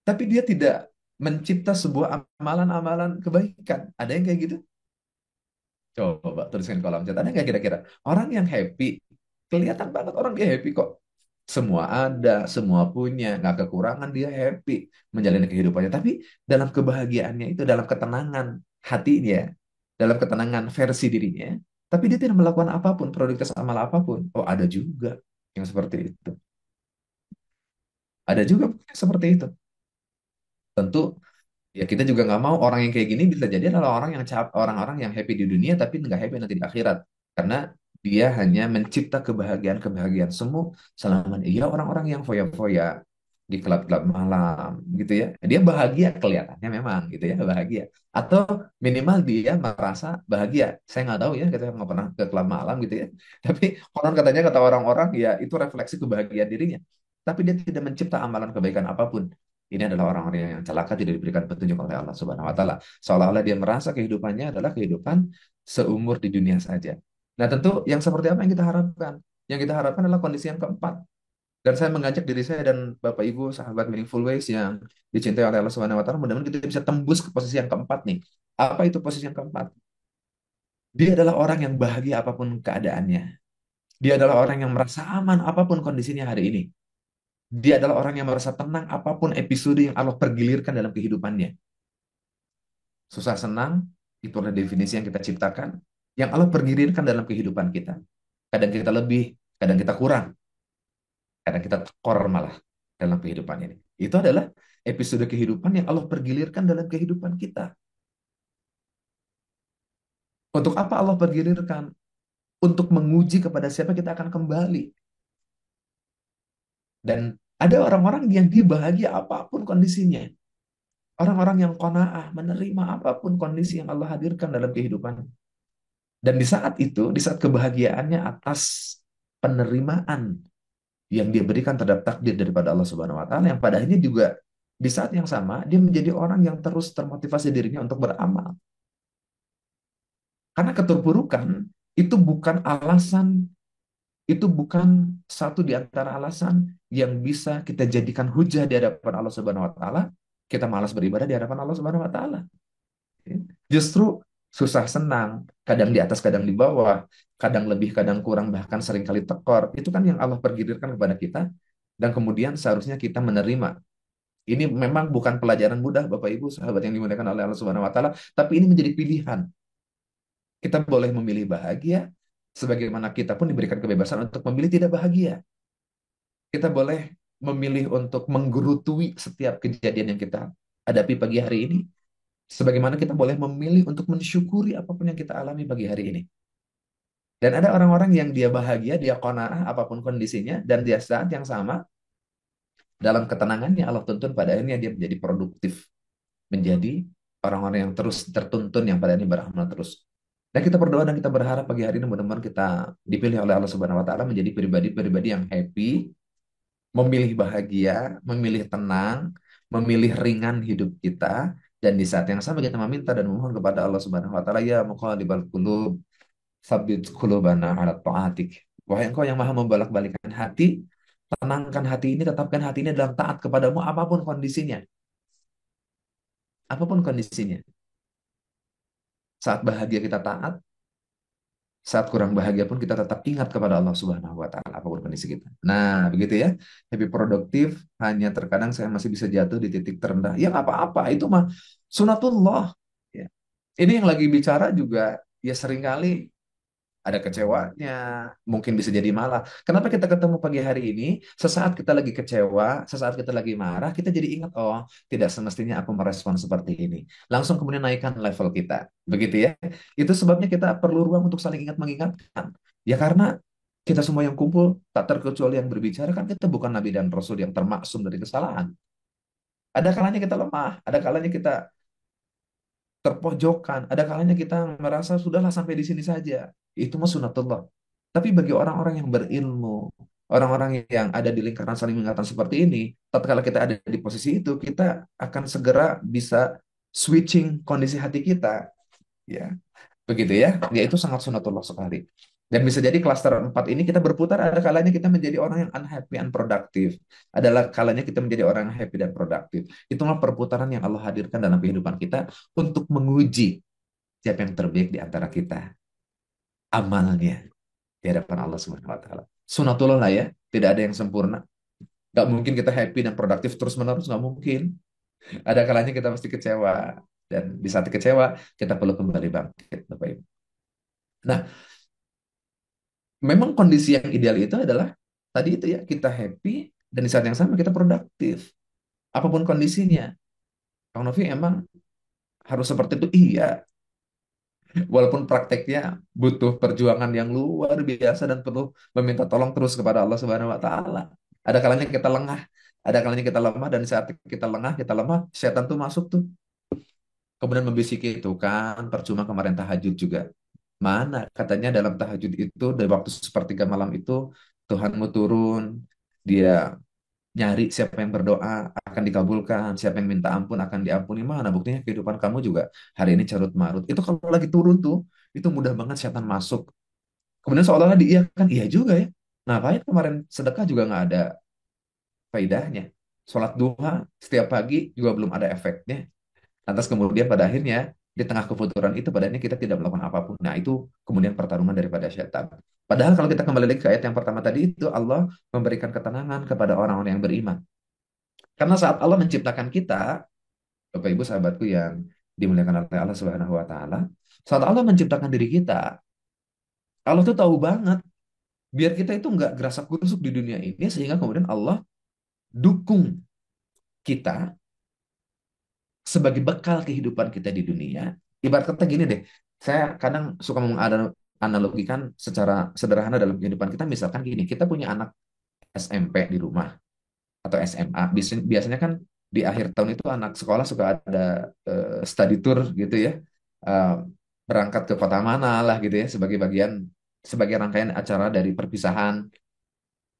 Speaker 3: Tapi dia tidak mencipta sebuah amalan-amalan kebaikan. Ada yang kayak gitu? Coba tuliskan di kolom chat. Ada nggak kira-kira? Orang yang happy, kelihatan banget orang dia happy kok. Semua ada, semua punya, nggak kekurangan, dia happy menjalani kehidupannya. Tapi dalam kebahagiaannya itu, dalam ketenangan hatinya, dalam ketenangan versi dirinya, tapi dia tidak melakukan apapun, produktif amal apapun. Oh, ada juga yang seperti itu. Ada juga yang seperti itu. Tentu ya kita juga nggak mau orang yang kayak gini bisa jadi adalah orang yang orang-orang yang happy di dunia tapi nggak happy nanti di akhirat karena dia hanya mencipta kebahagiaan-kebahagiaan semu selama ya orang-orang yang foya-foya di klub-klub malam gitu ya dia bahagia kelihatannya memang gitu ya bahagia atau minimal dia merasa bahagia saya nggak tahu ya kita nggak pernah ke klub malam gitu ya tapi konon katanya kata orang-orang ya itu refleksi kebahagiaan dirinya tapi dia tidak mencipta amalan kebaikan apapun ini adalah orang-orang yang celaka tidak diberikan petunjuk oleh Allah Subhanahu wa taala. Seolah-olah dia merasa kehidupannya adalah kehidupan seumur di dunia saja. Nah, tentu yang seperti apa yang kita harapkan? Yang kita harapkan adalah kondisi yang keempat. Dan saya mengajak diri saya dan Bapak Ibu sahabat Meaningful Ways yang dicintai oleh Allah Subhanahu wa taala, mudah-mudahan kita bisa tembus ke posisi yang keempat nih. Apa itu posisi yang keempat? Dia adalah orang yang bahagia apapun keadaannya. Dia adalah orang yang merasa aman apapun kondisinya hari ini. Dia adalah orang yang merasa tenang apapun episode yang Allah pergilirkan dalam kehidupannya. Susah senang, itulah definisi yang kita ciptakan, yang Allah pergilirkan dalam kehidupan kita. Kadang kita lebih, kadang kita kurang, kadang kita tekor malah dalam kehidupan ini. Itu adalah episode kehidupan yang Allah pergilirkan dalam kehidupan kita. Untuk apa Allah pergilirkan? Untuk menguji kepada siapa kita akan kembali. Dan ada orang-orang yang dia bahagia apapun kondisinya. Orang-orang yang qanaah menerima apapun kondisi yang Allah hadirkan dalam kehidupan. Dan di saat itu, di saat kebahagiaannya atas penerimaan yang dia berikan terhadap takdir daripada Allah Subhanahu wa taala yang pada akhirnya juga di saat yang sama dia menjadi orang yang terus termotivasi dirinya untuk beramal. Karena keterpurukan itu bukan alasan, itu bukan satu di antara alasan yang bisa kita jadikan hujah di hadapan Allah Subhanahu wa taala, kita malas beribadah di hadapan Allah Subhanahu wa taala. Justru susah senang, kadang di atas, kadang di bawah, kadang lebih, kadang kurang, bahkan seringkali tekor. Itu kan yang Allah pergilirkan kepada kita, dan kemudian seharusnya kita menerima. Ini memang bukan pelajaran mudah, Bapak Ibu, sahabat yang dimuliakan oleh Allah Subhanahu wa taala, tapi ini menjadi pilihan. Kita boleh memilih bahagia, sebagaimana kita pun diberikan kebebasan untuk memilih tidak bahagia. Kita boleh memilih untuk menggerutui setiap kejadian yang kita hadapi pagi hari ini, sebagaimana kita boleh memilih untuk mensyukuri apapun yang kita alami pagi hari ini. Dan ada orang-orang yang dia bahagia, dia qanaah apapun kondisinya, dan dia saat yang sama, dalam ketenangannya Allah tuntun pada akhirnya dia menjadi produktif. Menjadi orang-orang yang terus tertuntun, yang pada ini beramal terus. Dan kita berdoa dan kita berharap pagi hari ini mudah-mudahan kita dipilih oleh Allah Subhanahu wa taala menjadi pribadi-pribadi yang happy, memilih bahagia, memilih tenang, memilih ringan hidup kita, dan di saat yang sama kita meminta dan memohon kepada Allah Subhanahu wa taala, ya muqallibal qulub, tsabbit qulubana ala ta'atik. Wahai Engkau yang Maha membolak-balikkan hati, tenangkan hati ini, tetapkan hati ini dalam taat kepadamu apapun kondisinya. Apapun kondisinya. Saat bahagia kita taat, saat kurang bahagia pun kita tetap ingat kepada Allah Subhanahu wa taala apapun kondisi kita. Nah, begitu ya. Happy produktif hanya terkadang saya masih bisa jatuh di titik terendah. Ya nggak apa-apa, itu mah sunatullah. Ya. Ini yang lagi bicara juga ya seringkali ada kecewanya, mungkin bisa jadi malah. Kenapa kita ketemu pagi hari ini, sesaat kita lagi kecewa, sesaat kita lagi marah, kita jadi ingat, oh, tidak semestinya aku merespon seperti ini. Langsung kemudian naikkan level kita. Begitu ya. Itu sebabnya kita perlu ruang untuk saling ingat mengingatkan. Ya karena Kita semua yang kumpul, tak terkecuali yang berbicara, kan kita bukan nabi dan rasul yang termaksum dari kesalahan. Ada kalanya kita lemah, ada kalanya kita terpojokkan, ada kalanya kita merasa sudahlah sampai di sini saja. Itu mah sunatullah. Tapi bagi orang-orang yang berilmu, orang-orang yang ada di lingkaran saling mengingatkan seperti ini, tatkala kita ada di posisi itu, kita akan segera bisa switching kondisi hati kita, ya. Begitu ya. Ya itu sangat sunatullah sekali. Dan bisa jadi klaster 4 ini kita berputar, ada kalanya kita menjadi orang yang unhappy, unproductive. Adalah kalanya kita menjadi orang yang happy dan produktif. Itulah perputaran yang Allah hadirkan dalam kehidupan kita untuk menguji siapa yang terbaik di antara kita. Amalnya di hadapan Allah Subhanahu wa taala. Sunatullah lah ya, tidak ada yang sempurna. Gak mungkin kita happy dan produktif terus-menerus, gak mungkin. Ada kalanya kita pasti kecewa. Dan di saat kecewa, kita perlu kembali bangkit, Bapak Ibu. Nah, memang kondisi yang ideal itu adalah tadi itu ya, kita happy dan di saat yang sama kita produktif. Apapun kondisinya. Kang Novi emang harus seperti itu? Iya. Walaupun prakteknya butuh perjuangan yang luar biasa dan perlu meminta tolong terus kepada Allah Subhanahu wa taala. Ada kalanya kita lengah, ada kalanya kita lemah, dan di saat kita lengah, kita lemah, setan tuh masuk tuh. Kemudian membisiki itu kan, percuma kemarin tahajud juga. Mana katanya dalam tahajud itu dari waktu sepertiga malam itu Tuhanmu turun, dia nyari siapa yang berdoa akan dikabulkan, siapa yang minta ampun akan diampuni. Mana buktinya kehidupan kamu juga hari ini carut marut. Itu kalau lagi turun tuh, itu mudah banget setan masuk. Kemudian seolah-olah diiyakan, iya juga ya. Ngapain kemarin sedekah juga nggak ada faedahnya. Sholat duha setiap pagi juga belum ada efeknya. Lantas kemudian pada akhirnya di tengah kefuturan itu pada akhirnya kita tidak melakukan apapun. Nah itu kemudian pertarungan daripada setan. Padahal kalau kita kembali lagi ke ayat yang pertama tadi itu Allah memberikan ketenangan kepada orang-orang yang beriman. Karena saat Allah menciptakan kita, Bapak Ibu sahabatku yang dimuliakan oleh Allah Subhanahu wa taala, saat Allah menciptakan diri kita, Allah tuh tahu banget biar kita itu nggak gerasak gerusuk di dunia ini sehingga kemudian Allah dukung kita sebagai bekal kehidupan kita di dunia. Ibarat kata gini deh, saya kadang suka menganalogikan secara sederhana dalam kehidupan kita. Misalkan gini, kita punya anak SMP di rumah atau SMA. Biasanya kan di akhir tahun itu anak sekolah suka ada study tour gitu ya. Eh, Berangkat ke kota mana lah gitu ya sebagai bagian sebagai rangkaian acara dari perpisahan.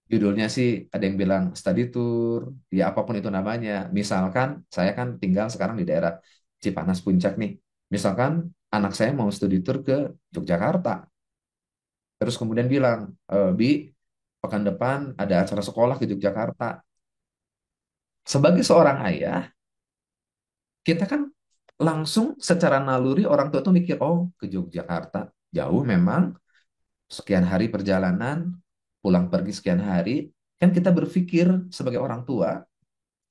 Speaker 3: Judulnya sih ada yang bilang study tour, ya apapun itu namanya. Misalkan saya kan tinggal sekarang di daerah Cipanas Puncak nih. Misalkan anak saya mau studi tour ke Yogyakarta. Terus kemudian bilang, Bi, pekan depan ada acara sekolah ke Yogyakarta. Sebagai seorang ayah, kita kan langsung secara naluri orang tua tuh mikir, oh ke Yogyakarta. Jauh memang, sekian hari perjalanan, pulang pergi sekian hari. Kan kita berpikir sebagai orang tua,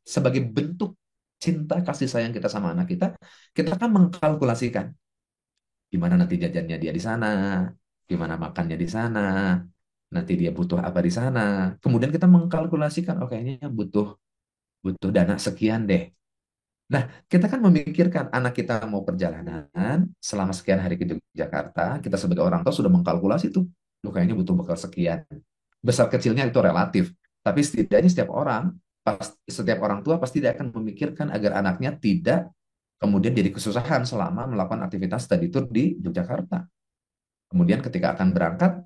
Speaker 3: sebagai bentuk cinta kasih sayang kita sama anak kita kan mengkalkulasikan gimana nanti jajannya dia di sana, gimana makannya di sana, nanti dia butuh apa di sana. Kemudian kita mengkalkulasikan, oh kayaknya butuh butuh dana sekian deh. Nah, kita kan memikirkan anak kita mau perjalanan selama sekian hari ke Jakarta, kita sebagai orang tua sudah mengkalkulasi tuh, lu kayaknya butuh bekal sekian. Besar kecilnya itu relatif, tapi setidaknya setiap orang tua pasti dia akan memikirkan agar anaknya tidak kemudian jadi kesusahan selama melakukan aktivitas study tour di Yogyakarta. Kemudian ketika akan berangkat,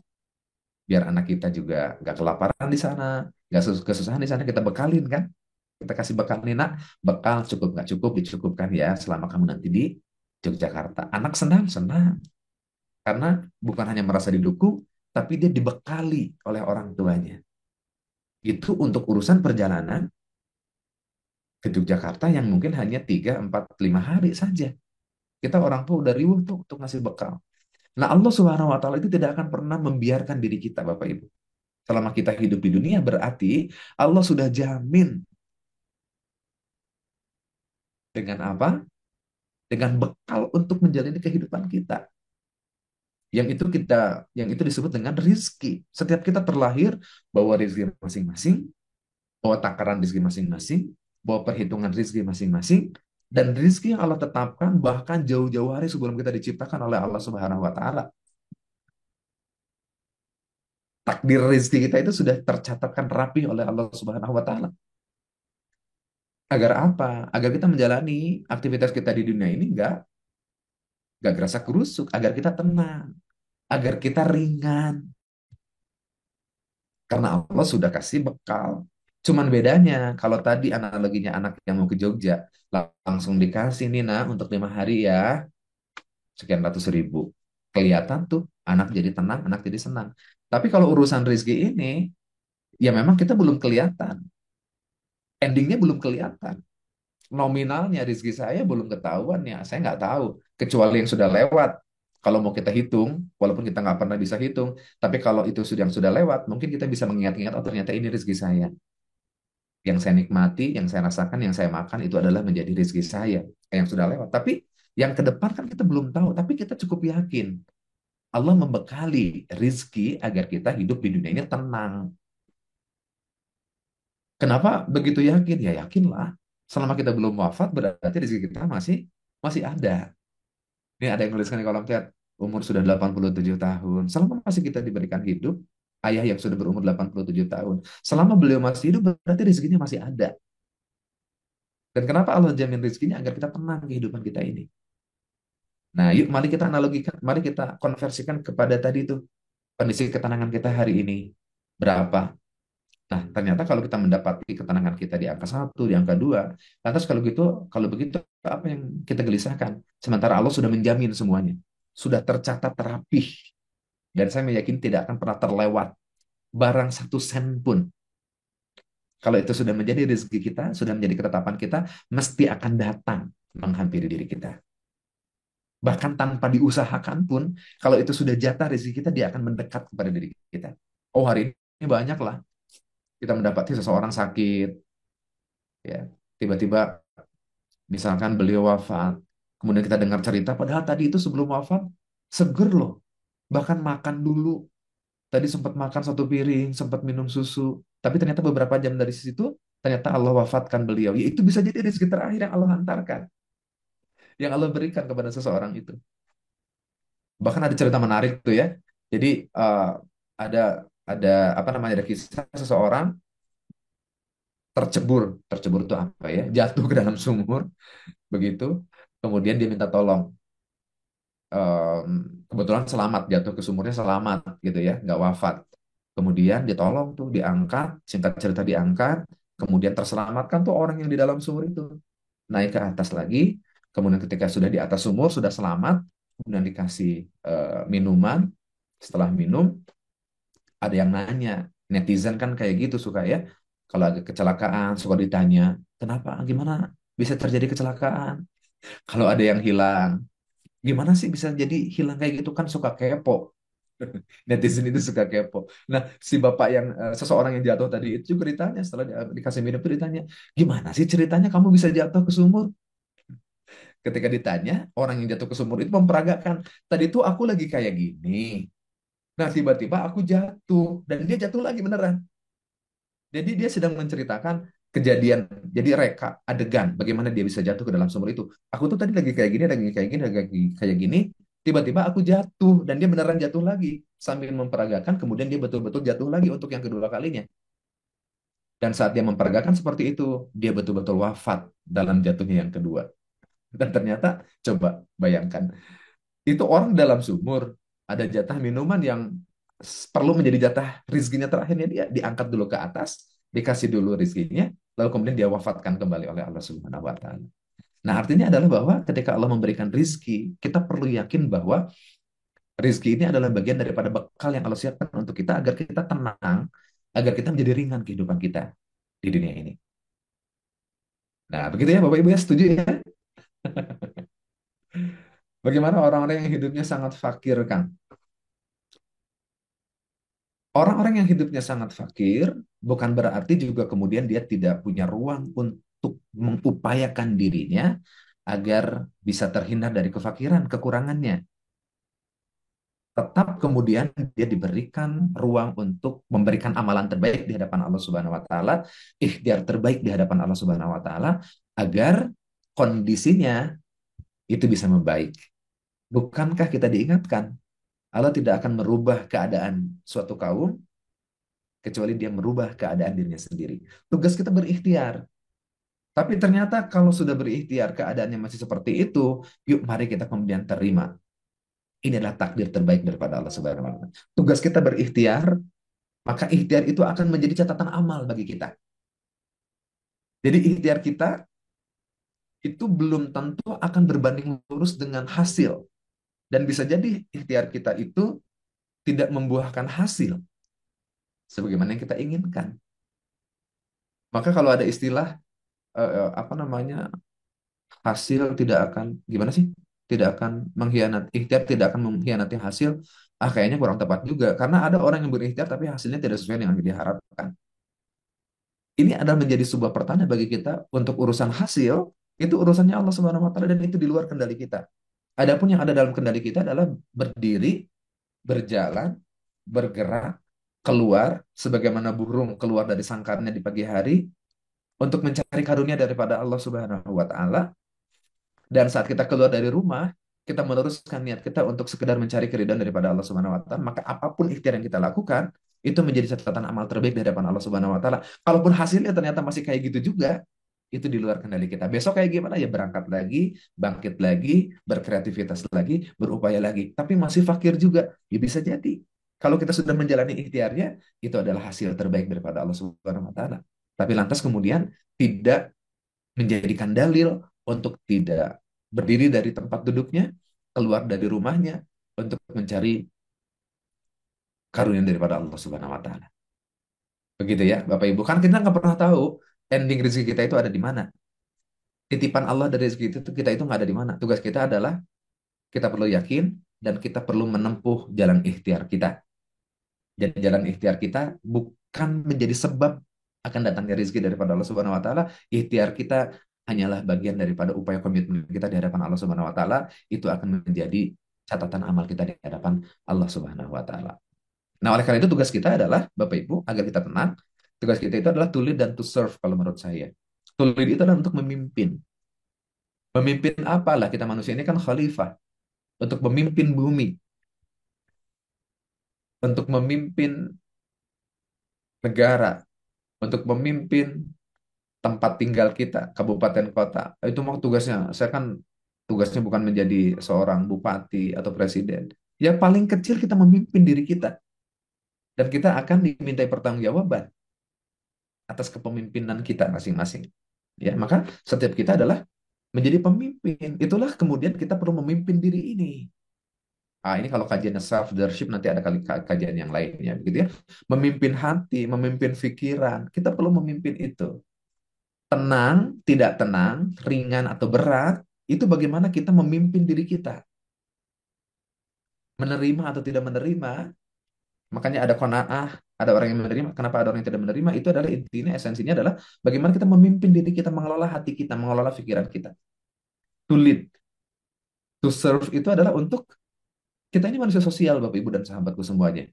Speaker 3: biar anak kita juga nggak kelaparan di sana, nggak kesusahan di sana, kita bekalin kan. Kita kasih bekal nih nak, bekal cukup nggak cukup dicukupkan ya selama kamu nanti di Yogyakarta. Anak senang, senang. Karena bukan hanya merasa didukung, tapi dia dibekali oleh orang tuanya. Itu untuk urusan perjalanan ke Yogyakarta yang mungkin hanya 3, 4, 5 hari saja. Kita orang tua udah riuh tuh untuk ngasih bekal. Nah Allah Subhanahu wa Ta'ala itu tidak akan pernah membiarkan diri kita, Bapak Ibu. Selama kita hidup di dunia berarti Allah sudah jamin dengan apa? Dengan bekal untuk menjalani kehidupan kita. Yang itu disebut dengan rizki. Setiap kita terlahir bawa rizki masing-masing, bawa takaran rizki masing-masing, bawa perhitungan rizki masing-masing, dan rizki yang Allah tetapkan bahkan jauh-jauh hari sebelum kita diciptakan oleh Allah Subhanahu wa Ta'ala. Takdir rezeki kita itu sudah tercatatkan rapi oleh Allah Subhanahu wa taala. Agar apa? Agar kita menjalani aktivitas kita di dunia ini nggak gerasa kerusuk, agar kita tenang, agar kita ringan. Karena Allah sudah kasih bekal. Cuman bedanya, kalau tadi analoginya anak yang mau ke Jogja, langsung dikasih nih nah untuk 5 hari ya, sekian ratus ribu. Kelihatan tuh anak jadi tenang, anak jadi senang. Tapi kalau urusan rezeki ini, ya memang kita belum kelihatan. Endingnya belum kelihatan. Nominalnya rezeki saya belum ketahuan ya. Saya nggak tahu. Kecuali yang sudah lewat. Kalau mau kita hitung, walaupun kita nggak pernah bisa hitung, tapi kalau itu sudah yang sudah lewat, mungkin kita bisa mengingat-ingat, oh ternyata ini rezeki saya. Yang saya nikmati, yang saya rasakan, yang saya makan, itu adalah menjadi rezeki saya. Yang sudah lewat. Tapi yang ke depan kan kita belum tahu. Tapi kita cukup yakin. Allah membekali rizki agar kita hidup di dunia ini tenang. Kenapa begitu yakin? Ya yakinlah. Selama kita belum wafat berarti rezeki kita masih masih ada. Ini ada yang nuliskan di kolom chat, umur sudah 87 tahun. Selama masih kita diberikan hidup, ayah yang sudah berumur 87 tahun. Selama beliau masih hidup berarti rezekinya masih ada. Dan kenapa Allah jamin rezekinya? Agar kita tenang kehidupan kita ini. Nah, yuk mari kita analogikan, mari kita konversikan kepada tadi itu kondisi ketenangan kita hari ini. Berapa? Nah, ternyata kalau kita mendapati ketenangan kita di angka 1, di angka 2, lantas kalau begitu apa yang kita gelisahkan? Sementara Allah sudah menjamin semuanya. Sudah tercatat rapih. Dan saya meyakini tidak akan pernah terlewat barang 1 sen pun. Kalau itu sudah menjadi rezeki kita, sudah menjadi ketetapan kita, mesti akan datang menghampiri diri kita. Bahkan tanpa diusahakan pun, kalau itu sudah jatah rezeki kita, dia akan mendekat kepada diri kita. Oh, hari ini banyak lah kita mendapati seseorang sakit, ya tiba-tiba misalkan beliau wafat, kemudian kita dengar cerita, padahal tadi itu sebelum wafat seger loh, bahkan makan dulu, tadi sempat makan 1 piring, sempat minum susu, tapi ternyata beberapa jam dari situ ternyata Allah wafatkan beliau. Ya itu bisa jadi rezeki terakhir yang Allah hantarkan, yang Allah berikan kepada seseorang itu. Bahkan ada cerita menarik tuh ya. Jadi ada ada apa namanya, ada kisah seseorang tercebur, tercebur itu apa ya? Jatuh ke dalam sumur begitu. Kemudian dia minta tolong. Em, Kebetulan selamat, jatuh ke sumurnya selamat gitu ya, nggak wafat. Kemudian ditolong tuh, diangkat, singkat cerita diangkat, kemudian terselamatkan tuh orang yang di dalam sumur itu. Naik ke atas lagi, kemudian ketika sudah di atas sumur, sudah selamat, kemudian dikasih minuman. Setelah minum, ada yang nanya, netizen kan kayak gitu suka ya, kalau ada kecelakaan suka ditanya, kenapa, gimana bisa terjadi kecelakaan? Kalau ada yang hilang, gimana sih bisa jadi hilang kayak gitu, kan suka kepo. Netizen itu suka kepo. Nah, si bapak yang seseorang yang jatuh tadi itu juga ditanya, setelah dikasih minum itu ditanya, gimana sih ceritanya kamu bisa jatuh ke sumur? Ketika ditanya, orang yang jatuh ke sumur itu memperagakan, tadi tuh aku lagi kayak gini. Nah, tiba-tiba aku jatuh dan dia jatuh lagi beneran. Jadi dia sedang menceritakan kejadian, jadi reka adegan bagaimana dia bisa jatuh ke dalam sumur itu. Aku tuh tadi lagi kayak gini, lagi kayak gini, lagi kayak gini, tiba-tiba aku jatuh dan dia beneran jatuh lagi sambil memperagakan, kemudian dia betul-betul jatuh lagi untuk yang kedua kalinya. Dan saat dia memperagakan seperti itu, dia betul-betul wafat dalam jatuhnya yang kedua. Dan ternyata coba bayangkan, itu orang dalam sumur, ada jatah minuman yang perlu menjadi jatah rizkinya terakhirnya, dia diangkat dulu ke atas, dikasih dulu rizkinya, lalu kemudian dia wafatkan kembali oleh Allah Subhanahu wa taala. Nah, artinya adalah bahwa ketika Allah memberikan rizki, kita perlu yakin bahwa rizki ini adalah bagian daripada bekal yang Allah siapkan untuk kita agar kita tenang, agar kita menjadi ringan kehidupan kita di dunia ini. Nah, begitu ya Bapak Ibu ya, setuju ya? Bagaimana orang-orang yang hidupnya sangat fakir, Kang? Orang-orang yang hidupnya sangat fakir bukan berarti juga kemudian dia tidak punya ruang untuk mengupayakan dirinya agar bisa terhindar dari kefakiran, kekurangannya. Tetap kemudian dia diberikan ruang untuk memberikan amalan terbaik di hadapan Allah Subhanahu wa taala, ikhtiar terbaik di hadapan Allah Subhanahu wa taala agar kondisinya itu bisa membaik. Bukankah kita diingatkan Allah tidak akan merubah keadaan suatu kaum kecuali dia merubah keadaan dirinya sendiri. Tugas kita berikhtiar. Tapi ternyata kalau sudah berikhtiar keadaannya masih seperti itu, yuk mari kita kemudian terima. Ini adalah takdir terbaik daripada Allah Subhanahu wa taala. Tugas kita berikhtiar, maka ikhtiar itu akan menjadi catatan amal bagi kita. Jadi ikhtiar kita itu belum tentu akan berbanding lurus dengan hasil. Dan bisa jadi ikhtiar kita itu tidak membuahkan hasil sebagaimana yang kita inginkan. Maka kalau ada istilah apa namanya, hasil tidak akan gimana sih? Tidak akan mengkhianati, ikhtiar tidak akan mengkhianati hasil. Ah, kayaknya kurang tepat juga karena ada orang yang berikhtiar tapi hasilnya tidak sesuai dengan yang diharapkan. Ini adalah menjadi sebuah pertanda bagi kita untuk urusan hasil, itu urusannya Allah Subhanahu wa taala dan itu di luar kendali kita. Adapun yang ada dalam kendali kita adalah berdiri, berjalan, bergerak, keluar sebagaimana burung keluar dari sangkarnya di pagi hari untuk mencari karunia daripada Allah Subhanahu wa taala. Dan saat kita keluar dari rumah, kita meneruskan niat kita untuk sekedar mencari keridhaan daripada Allah Subhanahu wa taala, maka apapun ikhtiar yang kita lakukan itu menjadi catatan amal terbaik di hadapan Allah Subhanahu wa taala. Kalaupun hasilnya ternyata masih kayak gitu juga, itu di luar kendali kita. Besok kayak gimana ya, berangkat lagi, bangkit lagi, berkreativitas lagi, berupaya lagi. Tapi masih fakir juga, ya bisa jadi. Kalau kita sudah menjalani ikhtiarnya, itu adalah hasil terbaik daripada Allah Subhanahu wa taala. Tapi lantas kemudian tidak menjadikan dalil untuk tidak berdiri dari tempat duduknya, keluar dari rumahnya untuk mencari karunia daripada Allah Subhanahu wa taala. Begitu ya, Bapak Ibu. Kan kita nggak pernah tahu ending rezeki kita itu ada di mana. Titipan Allah dari rezeki itu kita itu nggak ada di mana. Tugas kita adalah kita perlu yakin dan kita perlu menempuh jalan ikhtiar kita. Dan jalan ikhtiar kita bukan menjadi sebab akan datangnya rezeki daripada Allah Subhanahu wa taala. Ikhtiar kita hanyalah bagian daripada upaya komitmen kita di hadapan Allah Subhanahu wa taala. Itu akan menjadi catatan amal kita di hadapan Allah Subhanahu wa taala. Nah, oleh karena itu tugas kita adalah Bapak Ibu agar kita tenang. Tugas kita itu adalah to lead dan to serve kalau menurut saya. To lead itu adalah untuk memimpin. Memimpin apalah, kita manusia ini kan khalifah, untuk memimpin bumi, untuk memimpin negara, untuk memimpin tempat tinggal kita, kabupaten kota. Itu mau tugasnya. Saya kan tugasnya bukan menjadi seorang bupati atau presiden. Ya paling kecil kita memimpin diri kita. Dan kita akan dimintai pertanggungjawaban atas kepemimpinan kita masing-masing. Ya, maka setiap kita adalah menjadi pemimpin. Itulah kemudian kita perlu memimpin diri ini. Ah, ini kalau kajiannya self leadership nanti ada kali kajian yang lainnya, begitu ya. Memimpin hati, memimpin pikiran, kita perlu memimpin itu. Tenang, tidak tenang, ringan atau berat, itu bagaimana kita memimpin diri kita. Menerima atau tidak menerima, makanya ada qanaah, ada orang yang menerima, kenapa ada orang yang tidak menerima, itu adalah intinya, esensinya adalah bagaimana kita memimpin diri kita, mengelola hati kita, mengelola pikiran kita. To lead, to serve itu adalah untuk kita ini manusia sosial, Bapak Ibu dan sahabatku semuanya.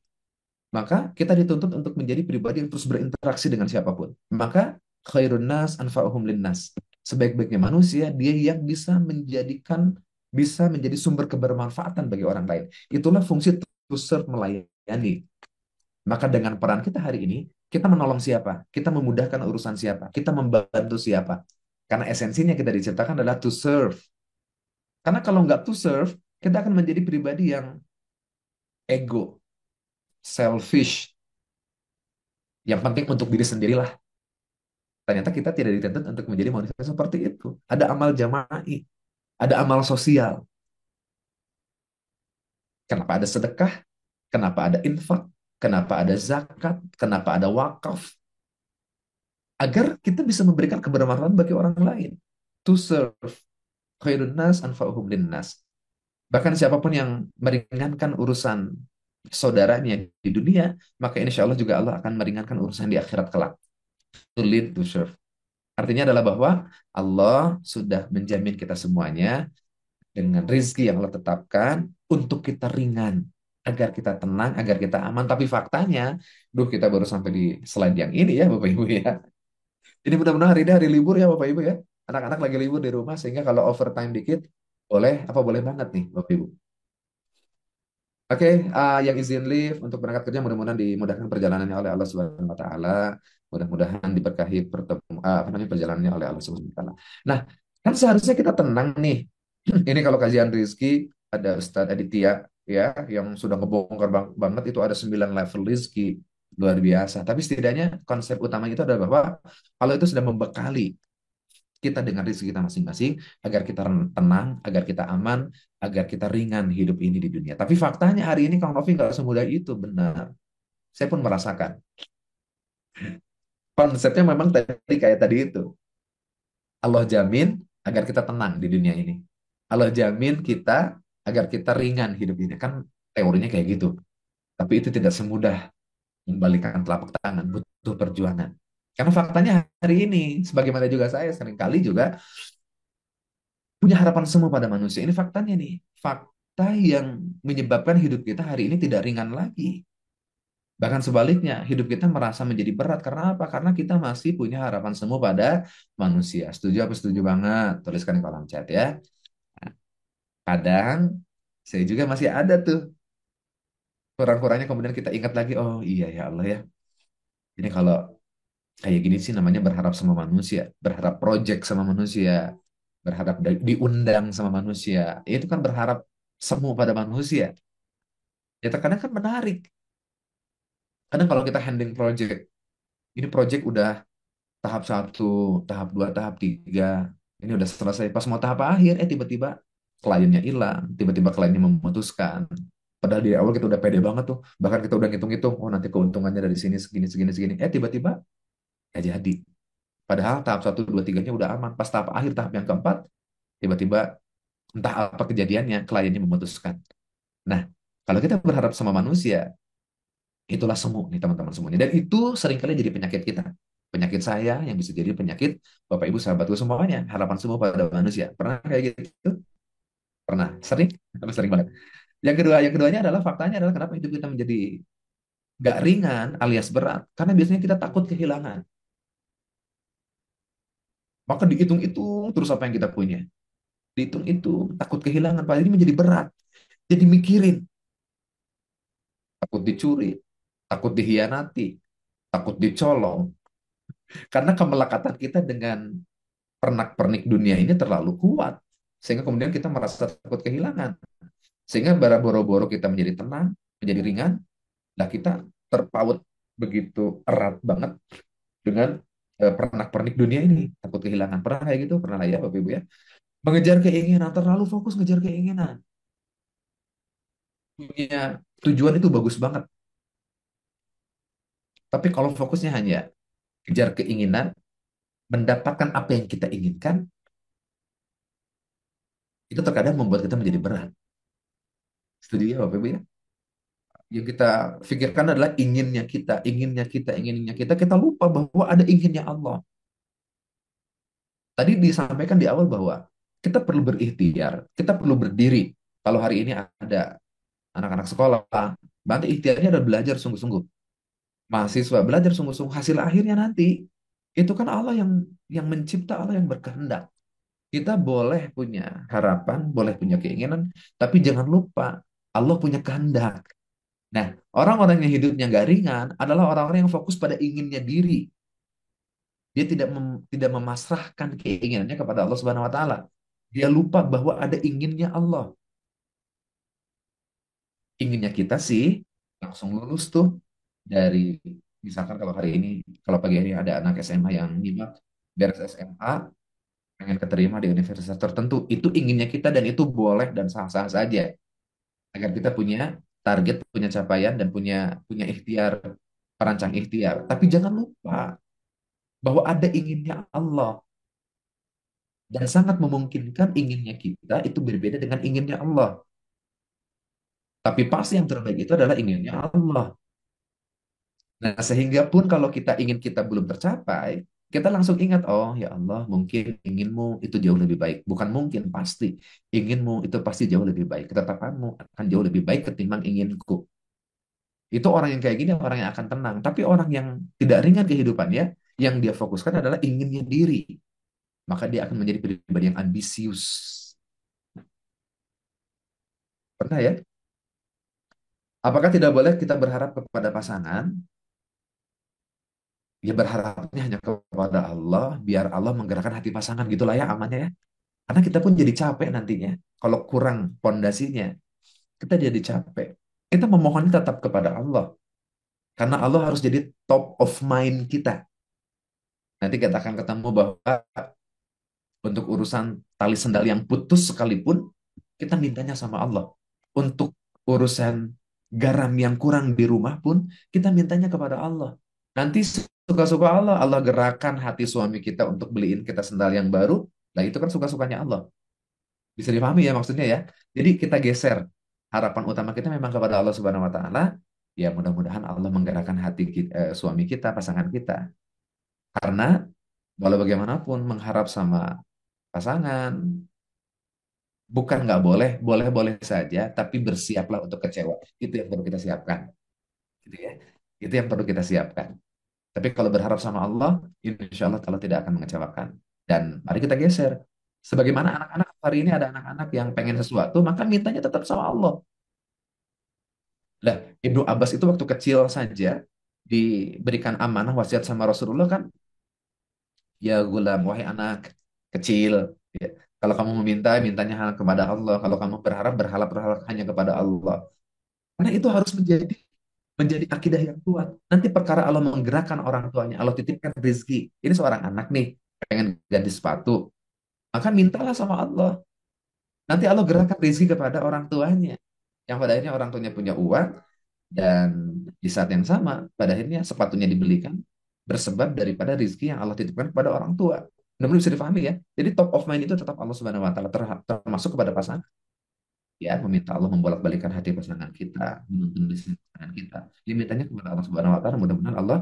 Speaker 3: Maka kita dituntut untuk menjadi pribadi yang terus berinteraksi dengan siapapun. Maka khairun nas anfa'uhum linnas. Sebaik-baiknya manusia, dia yang bisa menjadi sumber kebermanfaatan bagi orang lain. Itulah fungsi to serve, melayani. Maka dengan peran kita hari ini, kita menolong siapa? Kita memudahkan urusan siapa? Kita membantu siapa? Karena esensinya kita diciptakan adalah to serve. Karena kalau nggak to serve, kita akan menjadi pribadi yang ego, selfish, yang penting untuk diri sendirilah. Ternyata kita tidak dituntut untuk menjadi manusia seperti itu. Ada amal jama'i, ada amal sosial. Kenapa ada sedekah? Kenapa ada infak? Kenapa ada zakat? Kenapa ada wakaf? Agar kita bisa memberikan kebermanfaatan bagi orang lain. To serve. Khairun nas anfa'uhum linnas. Bahkan siapapun yang meringankan urusan saudaranya di dunia, maka insya Allah juga Allah akan meringankan urusan di akhirat kelak. To lead, to serve. Artinya adalah bahwa Allah sudah menjamin kita semuanya dengan rizki yang Allah tetapkan untuk kita ringan, agar kita tenang, agar kita aman. Tapi faktanya, kita baru sampai di slide yang ini ya Bapak Ibu ya. Ini mudah-mudahan hari ini hari libur ya Bapak Ibu ya. Anak-anak lagi libur di rumah, sehingga kalau overtime dikit, boleh, apa boleh banget nih Bapak Ibu. Oke, yang izin live untuk berangkat kerja mudah-mudahan dimudahkan perjalanannya oleh Allah Subhanahu wa taala. Mudah-mudahan diberkahi apa namanya perjalanannya oleh Allah Subhanahu wa taala. Nah, kan seharusnya kita tenang nih. Ini kalau kajian rezeki ada Ustadz Aditya ya yang sudah ngebongkar banget itu ada 9 level rezeki luar biasa. Tapi setidaknya konsep utamanya itu adalah bahwa Allah itu sudah membekali kita dengan rezeki kita masing-masing agar kita tenang, agar kita aman, agar kita ringan hidup ini di dunia. Tapi faktanya hari ini Kang Novi nggak semudah itu, benar. Saya pun merasakan. Konsepnya memang tadi kayak tadi itu. Allah jamin agar kita tenang di dunia ini. Allah jamin kita agar kita ringan hidup ini. Kan teorinya kayak gitu. Tapi itu tidak semudah membalikan telapak tangan, butuh perjuangan. Karena faktanya hari ini, sebagaimana juga saya seringkali juga punya harapan semua pada manusia. Ini faktanya nih. Fakta yang menyebabkan hidup kita hari ini tidak ringan lagi. Bahkan sebaliknya, hidup kita merasa menjadi berat. Karena apa? Karena kita masih punya harapan semu pada manusia. Setuju apa setuju banget? Tuliskan di kolom chat ya. Nah, kadang saya juga masih ada tuh kurang-kurangnya kemudian kita ingat lagi, oh iya ya Allah ya. Ini kalau kayak gini sih namanya berharap sama manusia, berharap project sama manusia, berharap diundang sama manusia. Itu kan berharap semu pada manusia. Ya terkadang kan menarik. Kadang kalau kita handling project, ini project udah tahap satu, tahap dua, tahap tiga, ini udah selesai. Pas mau tahap akhir, tiba-tiba kliennya hilang, tiba-tiba kliennya memutuskan. Padahal di awal kita udah pede banget tuh, bahkan kita udah ngitung-ngitung, oh nanti keuntungannya dari sini segini, segini, segini. Tiba-tiba ya jadi. Padahal tahap satu, dua, tiganya udah aman. Pas tahap akhir, tahap yang keempat, tiba-tiba entah apa kejadiannya, kliennya memutuskan. Nah, kalau kita berharap sama manusia, itulah semu nih teman-teman semuanya. Dan itu seringkali jadi penyakit kita. Penyakit saya yang bisa jadi penyakit Bapak Ibu sahabatku semuanya. Harapan semua pada manusia. Pernah kayak gitu? Pernah. Sering? Atau sering banget. Yang keduanya adalah faktanya adalah kenapa hidup kita menjadi gak ringan alias berat. Karena biasanya kita takut kehilangan. Maka dihitung-hitung terus apa yang kita punya. Dihitung-hitung, takut kehilangan. Padahal ini menjadi berat. Jadi mikirin. Takut dicuri, takut dihianati, takut dicolong. Karena kemelekatan kita dengan pernak-pernik dunia ini terlalu kuat. Sehingga kemudian kita merasa takut kehilangan. Sehingga bara boro-boro kita menjadi tenang, menjadi ringan, dan kita terpaut begitu erat banget dengan pernak-pernik dunia ini. Takut kehilangan. Pernah kayak gitu? Pernah lah ya Bapak Ibu ya? Mengejar keinginan, terlalu fokus ngejar keinginan. Punya tujuan itu bagus banget. Tapi kalau fokusnya hanya kejar keinginan, mendapatkan apa yang kita inginkan, itu terkadang membuat kita menjadi berat. Setuju ya Bapak Ibu ya? Yang kita pikirkan adalah inginnya kita. Kita lupa bahwa ada inginnya Allah. Tadi disampaikan di awal bahwa kita perlu berikhtiar, kita perlu berdiri. Kalau hari ini ada anak-anak sekolah, berarti ikhtiarnya adalah belajar sungguh-sungguh. Mahasiswa belajar sungguh-sungguh, hasil akhirnya nanti itu kan Allah yang mencipta, Allah yang berkehendak. Kita boleh punya harapan, boleh punya keinginan, tapi jangan lupa Allah punya kehendak. Nah, orang-orang yang hidupnya nggak ringan adalah orang-orang yang fokus pada inginnya diri. Dia tidak memasrahkan keinginannya kepada Allah Subhanahu wa taala. Dia lupa bahwa ada inginnya Allah. Inginnya kita sih langsung lulus tuh dari misalkan kalau hari ini kalau pagi ini ada anak SMA yang nyimak beres SMA pengen keterima di universitas tertentu, itu inginnya kita dan itu boleh dan sah-sah saja agar kita punya target, punya capaian dan punya punya ikhtiar, perancang ikhtiar. Tapi jangan lupa bahwa ada inginnya Allah dan sangat memungkinkan inginnya kita itu berbeda dengan inginnya Allah. Tapi pasti yang terbaik itu adalah inginnya Allah. Nah, sehingga pun kalau kita ingin kita belum tercapai, kita langsung ingat, oh ya Allah, mungkin inginmu itu jauh lebih baik. Bukan mungkin, pasti. Inginmu itu pasti jauh lebih baik. Ketetapanmu akan jauh lebih baik ketimbang inginku. Itu orang yang kayak gini, orang yang akan tenang. Tapi orang yang tidak ringan kehidupannya, yang dia fokuskan adalah inginnya diri. Maka dia akan menjadi pribadi yang ambisius. Pernah ya? Apakah tidak boleh kita berharap kepada pasangan? Ya berharapnya hanya kepada Allah, biar Allah menggerakkan hati pasangan gitulah ya amannya ya. Karena kita pun jadi capek nantinya. Kalau kurang pondasinya, kita jadi capek. Kita memohon tetap kepada Allah. Karena Allah harus jadi top of mind kita. Nanti kita akan ketemu bahwa untuk urusan tali sendal yang putus sekalipun, kita mintanya sama Allah. Untuk urusan garam yang kurang di rumah pun, kita mintanya kepada Allah. Nanti suka-suka Allah, Allah gerakan hati suami kita untuk beliin kita sendal yang baru. Nah itu kan suka-sukanya Allah. Bisa dipahami ya maksudnya ya. Jadi kita geser. Harapan utama kita memang kepada Allah Subhanahu wa taala. Ya mudah-mudahan Allah menggerakkan hati suami kita, pasangan kita. Karena walau bagaimanapun mengharap sama pasangan bukan nggak boleh, boleh-boleh saja, tapi bersiaplah untuk kecewa. Itu yang perlu kita siapkan, gitu ya. Itu yang perlu kita siapkan. Tapi kalau berharap sama Allah, insya Allah Allah tidak akan mengecewakan. Dan mari kita geser. Sebagaimana anak-anak hari ini ada anak-anak yang pengen sesuatu, maka mintanya tetap sama Allah. Nah, Ibnu Abbas itu waktu kecil saja diberikan amanah wasiat sama Rasulullah kan, ya gulam, wahai anak kecil, ya, kalau kamu meminta, mintanya hanya kepada Allah. Kalau kamu berharap, berharap hanya kepada Allah. Karena itu harus menjadi akidah yang kuat. Nanti perkara Allah menggerakkan orang tuanya, Allah titipkan rezeki. Ini seorang anak nih, pengen ganti sepatu. Maka mintalah sama Allah. Nanti Allah gerakkan rezeki kepada orang tuanya. Yang pada akhirnya orang tuanya punya uang, dan di saat yang sama, pada akhirnya sepatunya dibelikan bersebab daripada rezeki yang Allah titipkan kepada orang tua. Benar-benar bisa difahami ya. Jadi top of mind itu tetap Allah Subhanahu wa taala, termasuk kepada pasangan. Ya, meminta Allah membolak-balikan hati pasangan kita, menuntun bisnis pasangan kita. Dia mintanya kepada Allah Subhanahu wa taala, mudah-mudahan Allah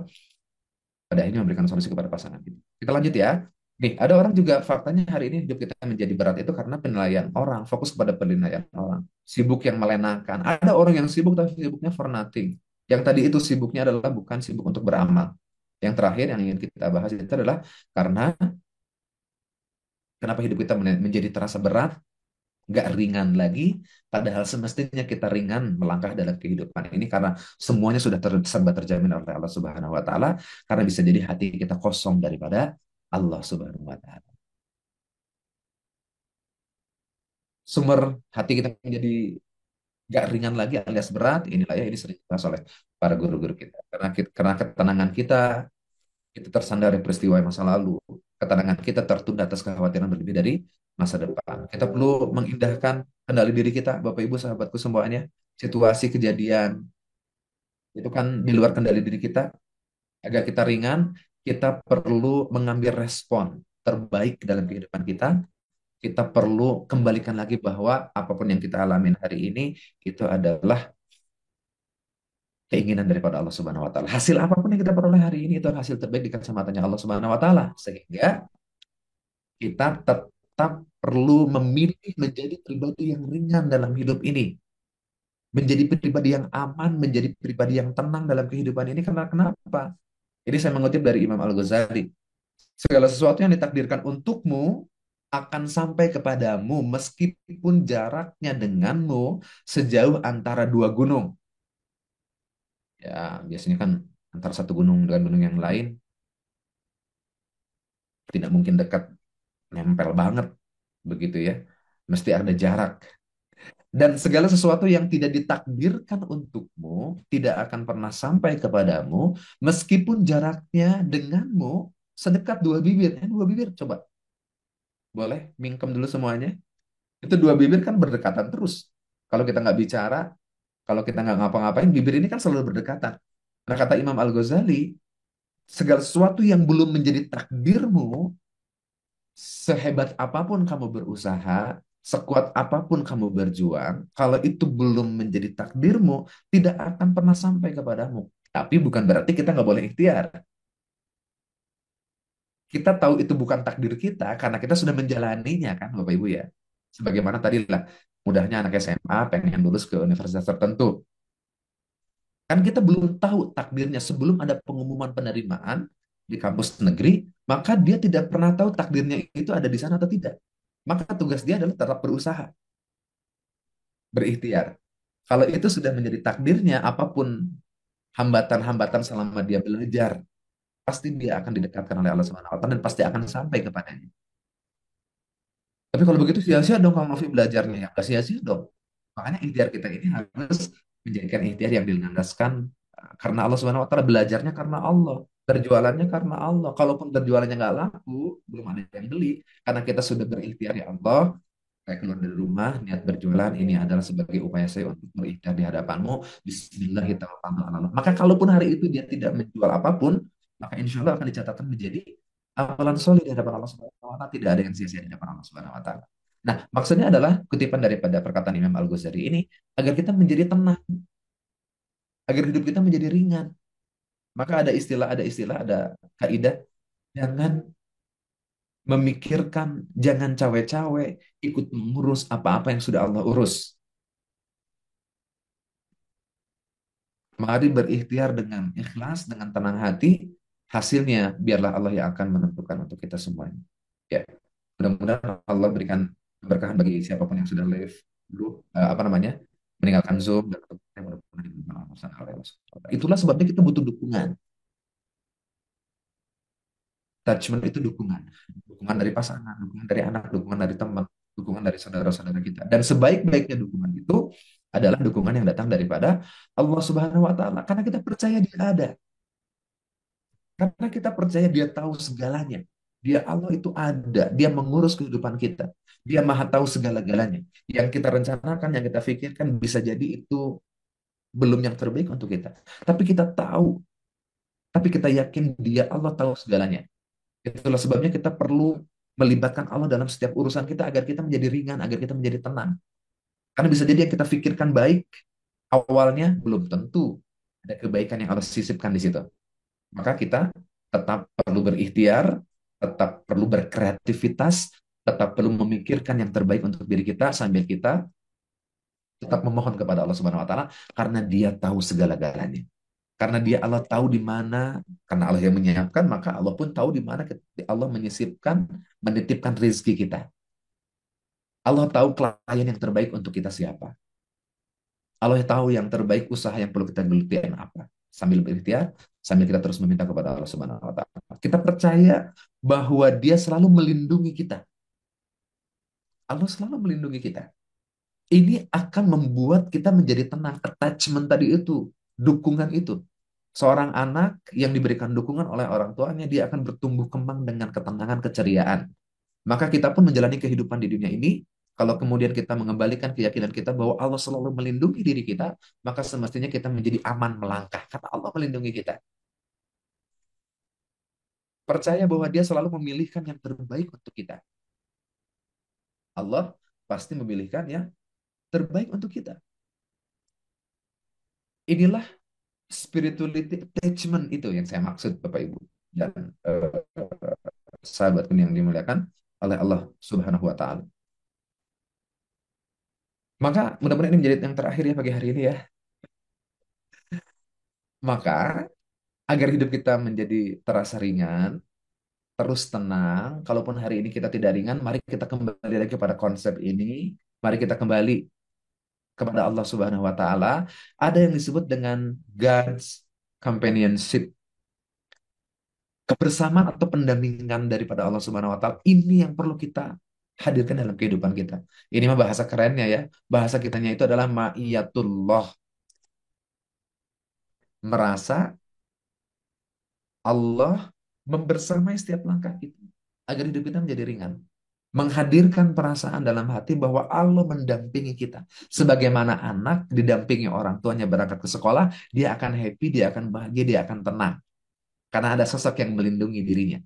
Speaker 3: pada akhirnya memberikan solusi kepada pasangan kita. Kita lanjut ya. Nih, ada orang juga faktanya hari ini hidup kita menjadi berat itu karena penilaian orang, fokus pada penilaian orang. Sibuk yang melenakan. Ada orang yang sibuk tapi sibuknya for nothing. Yang tadi itu sibuknya adalah bukan sibuk untuk beramal. Yang terakhir yang ingin kita bahas itu adalah karena kenapa hidup kita menjadi terasa berat, nggak ringan lagi, padahal semestinya kita ringan melangkah dalam kehidupan ini karena semuanya sudah serba terjamin oleh Allah Subhanahu wa taala, karena bisa jadi hati kita kosong daripada Allah Subhanahu wa taala. Sumber hati kita menjadi nggak ringan lagi alias berat, inilah ya ini sering dibahas oleh para guru-guru kita. Karena ketenangan kita tersandar dari peristiwa masa lalu. Ketenangan kita tertunda atas kekhawatiran berlebih dari masa depan. Kita perlu mengindahkan kendali diri kita, Bapak Ibu, sahabatku semuanya. Situasi kejadian itu kan di luar kendali diri kita. Agar kita ringan, kita perlu mengambil respon terbaik dalam kehidupan kita. Kita perlu kembalikan lagi bahwa apapun yang kita alami hari ini itu adalah keinginan daripada Allah Subhanahu wa taala. Hasil apapun yang kita peroleh hari ini itu hasil terbaik di kacamatanya Allah Subhanahu wa taala. Sehingga kita tetap perlu memilih menjadi pribadi yang ringan dalam hidup ini. Menjadi pribadi yang aman, menjadi pribadi yang tenang dalam kehidupan ini. Karena kenapa? Ini saya mengutip dari Imam Al-Ghazali. Segala sesuatu yang ditakdirkan untukmu akan sampai kepadamu meskipun jaraknya denganmu sejauh antara dua gunung. Ya, biasanya kan antara satu gunung dengan gunung yang lain tidak mungkin dekat, nempel banget begitu ya. Mesti ada jarak. Dan segala sesuatu yang tidak ditakdirkan untukmu tidak akan pernah sampai kepadamu meskipun jaraknya denganmu sedekat dua bibir. Dua bibir coba. Boleh mingkem dulu semuanya. Itu dua bibir kan berdekatan terus. Kalau kita nggak bicara, kalau kita nggak ngapa-ngapain, bibir ini kan selalu berdekatan. Nah, kata Imam Al-Ghazali, segala sesuatu yang belum menjadi takdirmu, sehebat apapun kamu berusaha, sekuat apapun kamu berjuang, kalau itu belum menjadi takdirmu, tidak akan pernah sampai kepadamu. Tapi bukan berarti kita nggak boleh ikhtiar. Kita tahu itu bukan takdir kita karena kita sudah menjalaninya kan, Bapak Ibu ya. Sebagaimana tadi lah, mudahnya anak SMA pengen lulus ke universitas tertentu. Kan kita belum tahu takdirnya sebelum ada pengumuman penerimaan di kampus negeri, maka dia tidak pernah tahu takdirnya itu ada di sana atau tidak. Maka tugas dia adalah tetap berusaha, berikhtiar. Kalau itu sudah menjadi takdirnya, apapun hambatan-hambatan selama dia belajar, pasti dia akan didekatkan oleh Allah Subhanahu wa taala dan pasti akan sampai kepadanya. Tapi kalau begitu sia-sia dong kalau Novi belajarnya ya, nggak sia-sia dong. Makanya ikhtiar kita ini harus menjadikan ikhtiar yang dilandaskan karena Allah Subhanahu wa taala, belajarnya karena Allah, berjualannya karena Allah. Kalaupun berjualannya nggak laku, belum ada yang beli, karena kita sudah berikhtiar ya Allah, saya keluar dari rumah, niat berjualan ini adalah sebagai upaya saya untuk berikhtiar di hadapanmu. Bismillahirrahmanirrahim. Maka kalaupun hari itu dia tidak menjual apapun, maka insya Allah akan dicatatkan menjadi amalan soleh di hadapan Allah Subhanahu wa taala. Tidak ada yang sia-sia di hadapan Allah Subhanahu wa taala. Nah, maksudnya adalah kutipan daripada perkataan Imam Al-Ghazali ini agar kita menjadi tenang, agar hidup kita menjadi ringan. Maka ada kaidah, jangan memikirkan, jangan cawe-cawe ikut mengurus apa-apa yang sudah Allah urus. Mari berikhtiar dengan ikhlas, dengan tenang hati. Hasilnya biarlah Allah yang akan menentukan untuk kita semuanya. Ya, mudah-mudahan Allah berikan keberkahan bagi siapapun yang sudah live dulu, apa namanya, meninggalkan Zoom dan mudah-mudahan diberikan Allah SWT. Itulah sebabnya kita butuh dukungan. Attachment itu dukungan, dukungan dari pasangan, dukungan dari anak, dukungan dari teman, dukungan dari saudara-saudara kita. Dan sebaik-baiknya dukungan itu adalah dukungan yang datang daripada Allah Subhanahu wa taala, karena kita percaya dia ada. Karena kita percaya dia tahu segalanya. Dia Allah itu ada, dia mengurus kehidupan kita. Dia maha tahu segala-galanya. Yang kita rencanakan, yang kita pikirkan bisa jadi itu belum yang terbaik untuk kita. Tapi kita tahu, tapi kita yakin dia Allah tahu segalanya. Itulah sebabnya kita perlu melibatkan Allah dalam setiap urusan kita agar kita menjadi ringan, agar kita menjadi tenang. Karena bisa jadi yang kita pikirkan baik, awalnya belum tentu ada kebaikan yang Allah sisipkan di situ. Maka kita tetap perlu berikhtiar, tetap perlu berkreativitas, tetap perlu memikirkan yang terbaik untuk diri kita sambil kita tetap memohon kepada Allah Subhanahu wa taala karena Dia tahu segala-galanya. Karena Dia Allah tahu di mana, karena Allah yang menyiapkan, maka Allah pun tahu di mana Allah menyisipkan, menitipkan rezeki kita. Allah tahu klien yang terbaik untuk kita siapa. Allah tahu yang terbaik usaha yang perlu kita geluti apa. Sambil berikhtiar, sambil kita terus meminta kepada Allah Subhanahu wa taala. Kita percaya bahwa Dia selalu melindungi kita. Allah selalu melindungi kita. Ini akan membuat kita menjadi tenang. Attachment tadi itu, dukungan itu. Seorang anak yang diberikan dukungan oleh orang tuanya, dia akan bertumbuh kembang dengan ketenangan, keceriaan. Maka kita pun menjalani kehidupan di dunia ini, kalau kemudian kita mengembalikan keyakinan kita bahwa Allah selalu melindungi diri kita, maka semestinya kita menjadi aman melangkah, karena Allah melindungi kita. Percaya bahwa Dia selalu memilihkan yang terbaik untuk kita. Allah pasti memilihkan yang terbaik untuk kita. Inilah spirituality attachment itu yang saya maksud, Bapak Ibu dan sahabatku yang dimuliakan oleh Allah Subhanahu wa taala. Maka mudah-mudahan ini menjadi yang terakhir ya pagi hari ini ya. Maka agar hidup kita menjadi terasa ringan, terus tenang, kalaupun hari ini kita tidak ringan, mari kita kembali lagi pada konsep ini. Mari kita kembali kepada Allah Subhanahu wa taala. Ada yang disebut dengan God's companionship, kebersamaan atau pendampingan daripada Allah Subhanahu wa taala. Ini yang perlu kita hadirkan dalam kehidupan kita. Ini mah bahasa kerennya ya. Bahasa kitanya itu adalah ma'iyatullah. Merasa Allah membersamai setiap langkah kita agar hidup kita menjadi ringan. Menghadirkan perasaan dalam hati bahwa Allah mendampingi kita. Sebagaimana anak didampingi orang tuanya berangkat ke sekolah, dia akan happy, dia akan bahagia, dia akan tenang. Karena ada sosok yang melindungi dirinya.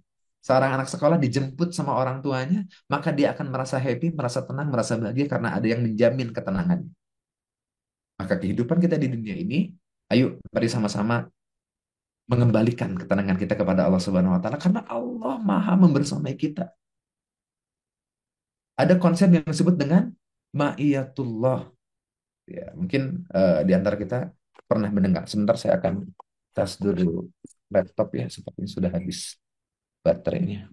Speaker 3: Seorang anak sekolah dijemput sama orang tuanya, maka dia akan merasa happy, merasa tenang, merasa bahagia karena ada yang menjamin ketenangannya. Maka kehidupan kita di dunia ini, ayo mari sama-sama mengembalikan ketenangan kita kepada Allah Subhanahu wa taala karena Allah Maha membersamai kita. Ada konsep yang disebut dengan ma'iyatullah. Ya, mungkin di antara kita pernah mendengar. Sebentar saya akan tes dulu laptop ya, sepertinya sudah habis baterainya.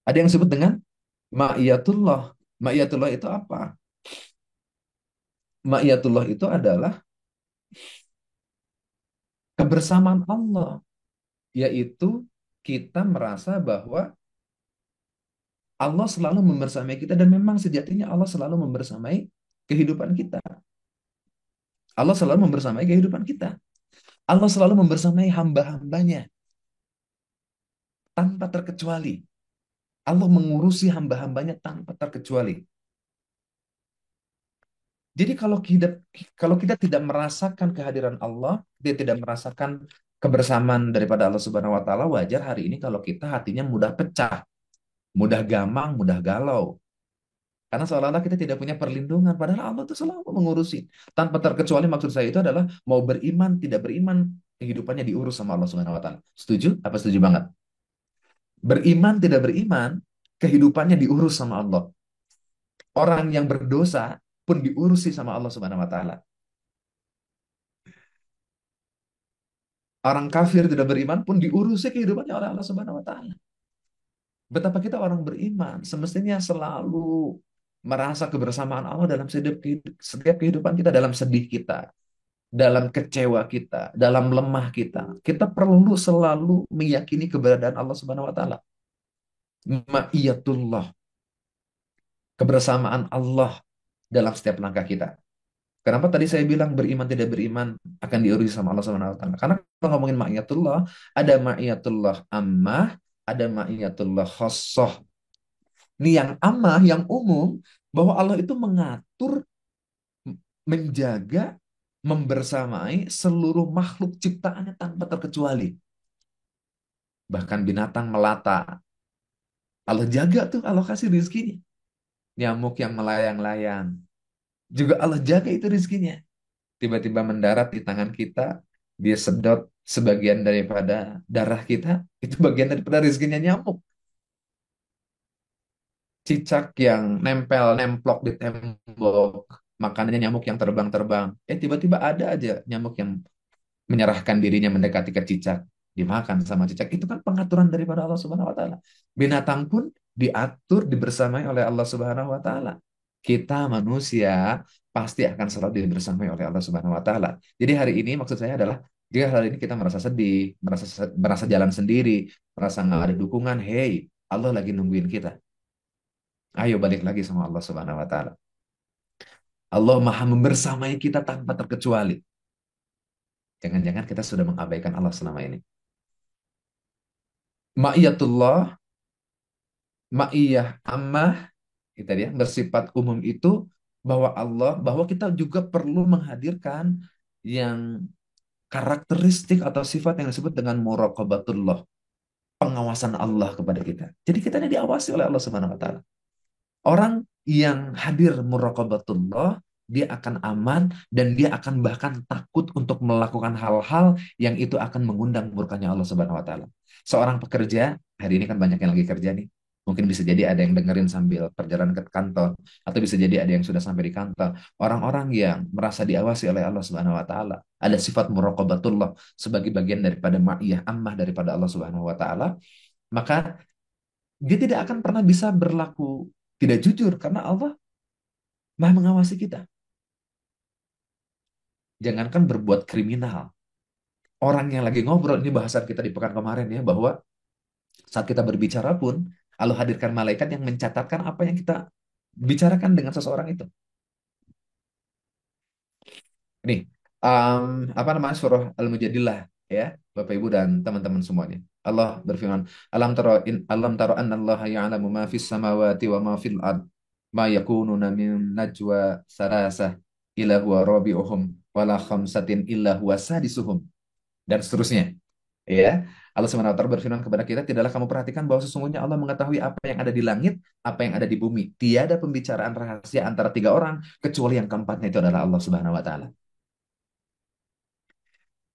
Speaker 3: Ada yang disebut dengan Ma'iyatullah. Ma'iyatullah itu apa? Ma'iyatullah itu adalah kebersamaan Allah, yaitu kita merasa bahwa Allah selalu membersamai kita dan memang sejatinya Allah selalu membersamai kehidupan kita. Allah selalu membersamai kehidupan kita. Allah selalu membersamai hamba-hambanya tanpa terkecuali. Allah mengurusi hamba-hambanya tanpa terkecuali. Jadi kalau kita tidak merasakan kehadiran Allah, dia tidak merasakan kebersamaan daripada Allah Subhanahu wa taala, wajar hari ini kalau kita hatinya mudah pecah, mudah gamang, mudah galau. Karena seolah-olah kita tidak punya perlindungan, padahal Allah itu selalu mengurusi. Tanpa terkecuali maksud saya itu adalah mau beriman, tidak beriman, kehidupannya diurus sama Allah Subhanahu wa taala. Setuju? Apa setuju banget? Beriman, tidak beriman, kehidupannya diurus sama Allah. Orang yang berdosa pun diurusi sama Allah Subhanahu wa taala. Orang kafir tidak beriman pun diurusi kehidupannya oleh Allah Subhanahu wa taala. Betapa kita orang beriman semestinya selalu merasa kebersamaan Allah dalam setiap kehidupan kita, dalam sedih kita, dalam kecewa kita, dalam lemah kita. Kita perlu selalu meyakini keberadaan Allah Subhanahu wa taala. Ma'iyatullah, kebersamaan Allah dalam setiap langkah kita. Kenapa tadi saya bilang beriman tidak beriman akan diurusi sama Allah Subhanahu wa taala? Karena kalau ngomongin ma'iyatullah, ada ma'iyatullah ammah, ada ma'iyatullah khassah. Ini yang ammah, yang umum, bahwa Allah itu mengatur, menjaga, membersamai seluruh makhluk ciptaannya tanpa terkecuali. Bahkan binatang melata, Allah jaga tuh alokasi rizkinya. Nyamuk yang melayang-layang, juga Allah jaga itu rizkinya. Tiba-tiba mendarat di tangan kita, dia sedot sebagian daripada darah kita, itu bagian daripada rizkinya nyamuk. Cicak yang nemplok di tembok, makanannya nyamuk yang terbang-terbang. Tiba-tiba ada aja nyamuk yang menyerahkan dirinya mendekati ke cicak, dimakan sama cicak. Itu kan pengaturan daripada Allah Subhanahu wa taala. Binatang pun diatur, dibersamai oleh Allah Subhanahu wa taala. Kita manusia pasti akan selalu dibersamai oleh Allah Subhanahu wa taala. Jadi hari ini maksud saya adalah jika hari ini kita merasa sedih, merasa jalan sendiri, merasa nggak ada dukungan, hey, Allah lagi nungguin kita. Ayo balik lagi sama Allah Subhanahu wa taala. Allah Maha membersamai kita tanpa terkecuali. Jangan-jangan kita sudah mengabaikan Allah selama ini. Ma'iyatullah, ma'iyah ammah, kita dia bersifat umum itu bahwa kita juga perlu menghadirkan yang karakteristik atau sifat yang disebut dengan muraqabatullah, pengawasan Allah kepada kita. Jadi kita ini diawasi oleh Allah Subhanahu wa taala. Orang yang hadir muraqabatullah, dia akan aman dan dia akan bahkan takut untuk melakukan hal-hal yang itu akan mengundang murkanya Allah Subhanahu wa taala. Seorang pekerja, hari ini kan banyak yang lagi kerja nih. Mungkin bisa jadi ada yang dengerin sambil perjalanan ke kantor, atau bisa jadi ada yang sudah sampai di kantor. Orang-orang yang merasa diawasi oleh Allah Subhanahu wa taala, ada sifat muraqabatullah sebagai bagian daripada ma'iyah ammah daripada Allah Subhanahu wa taala, maka dia tidak akan pernah bisa berlaku tidak jujur karena Allah Maha mengawasi kita. Jangankan berbuat kriminal. Orang yang lagi ngobrol, ini bahasan kita di pekan kemarin ya, bahwa saat kita berbicara pun, Allah hadirkan malaikat yang mencatatkan apa yang kita bicarakan dengan seseorang itu. Nih, apa namanya surah Al-Mujadilah ya, Bapak Ibu dan teman-teman semuanya. Allah berfirman, alam taro anna Allah ya'lamu ma fis samawati wa ma fil ard ma yakununa min najwa sarasah illa huwa rabi'uhum wala khamsatin illa huwa sadisuhum, dan seterusnya. Ya, Allah Subhanahu wa taala berfirman kepada kita, tidaklah kamu perhatikan bahwa sesungguhnya Allah mengetahui apa yang ada di langit, apa yang ada di bumi. Tiada pembicaraan rahasia antara tiga orang kecuali yang keempatnya itu adalah Allah Subhanahu wa taala.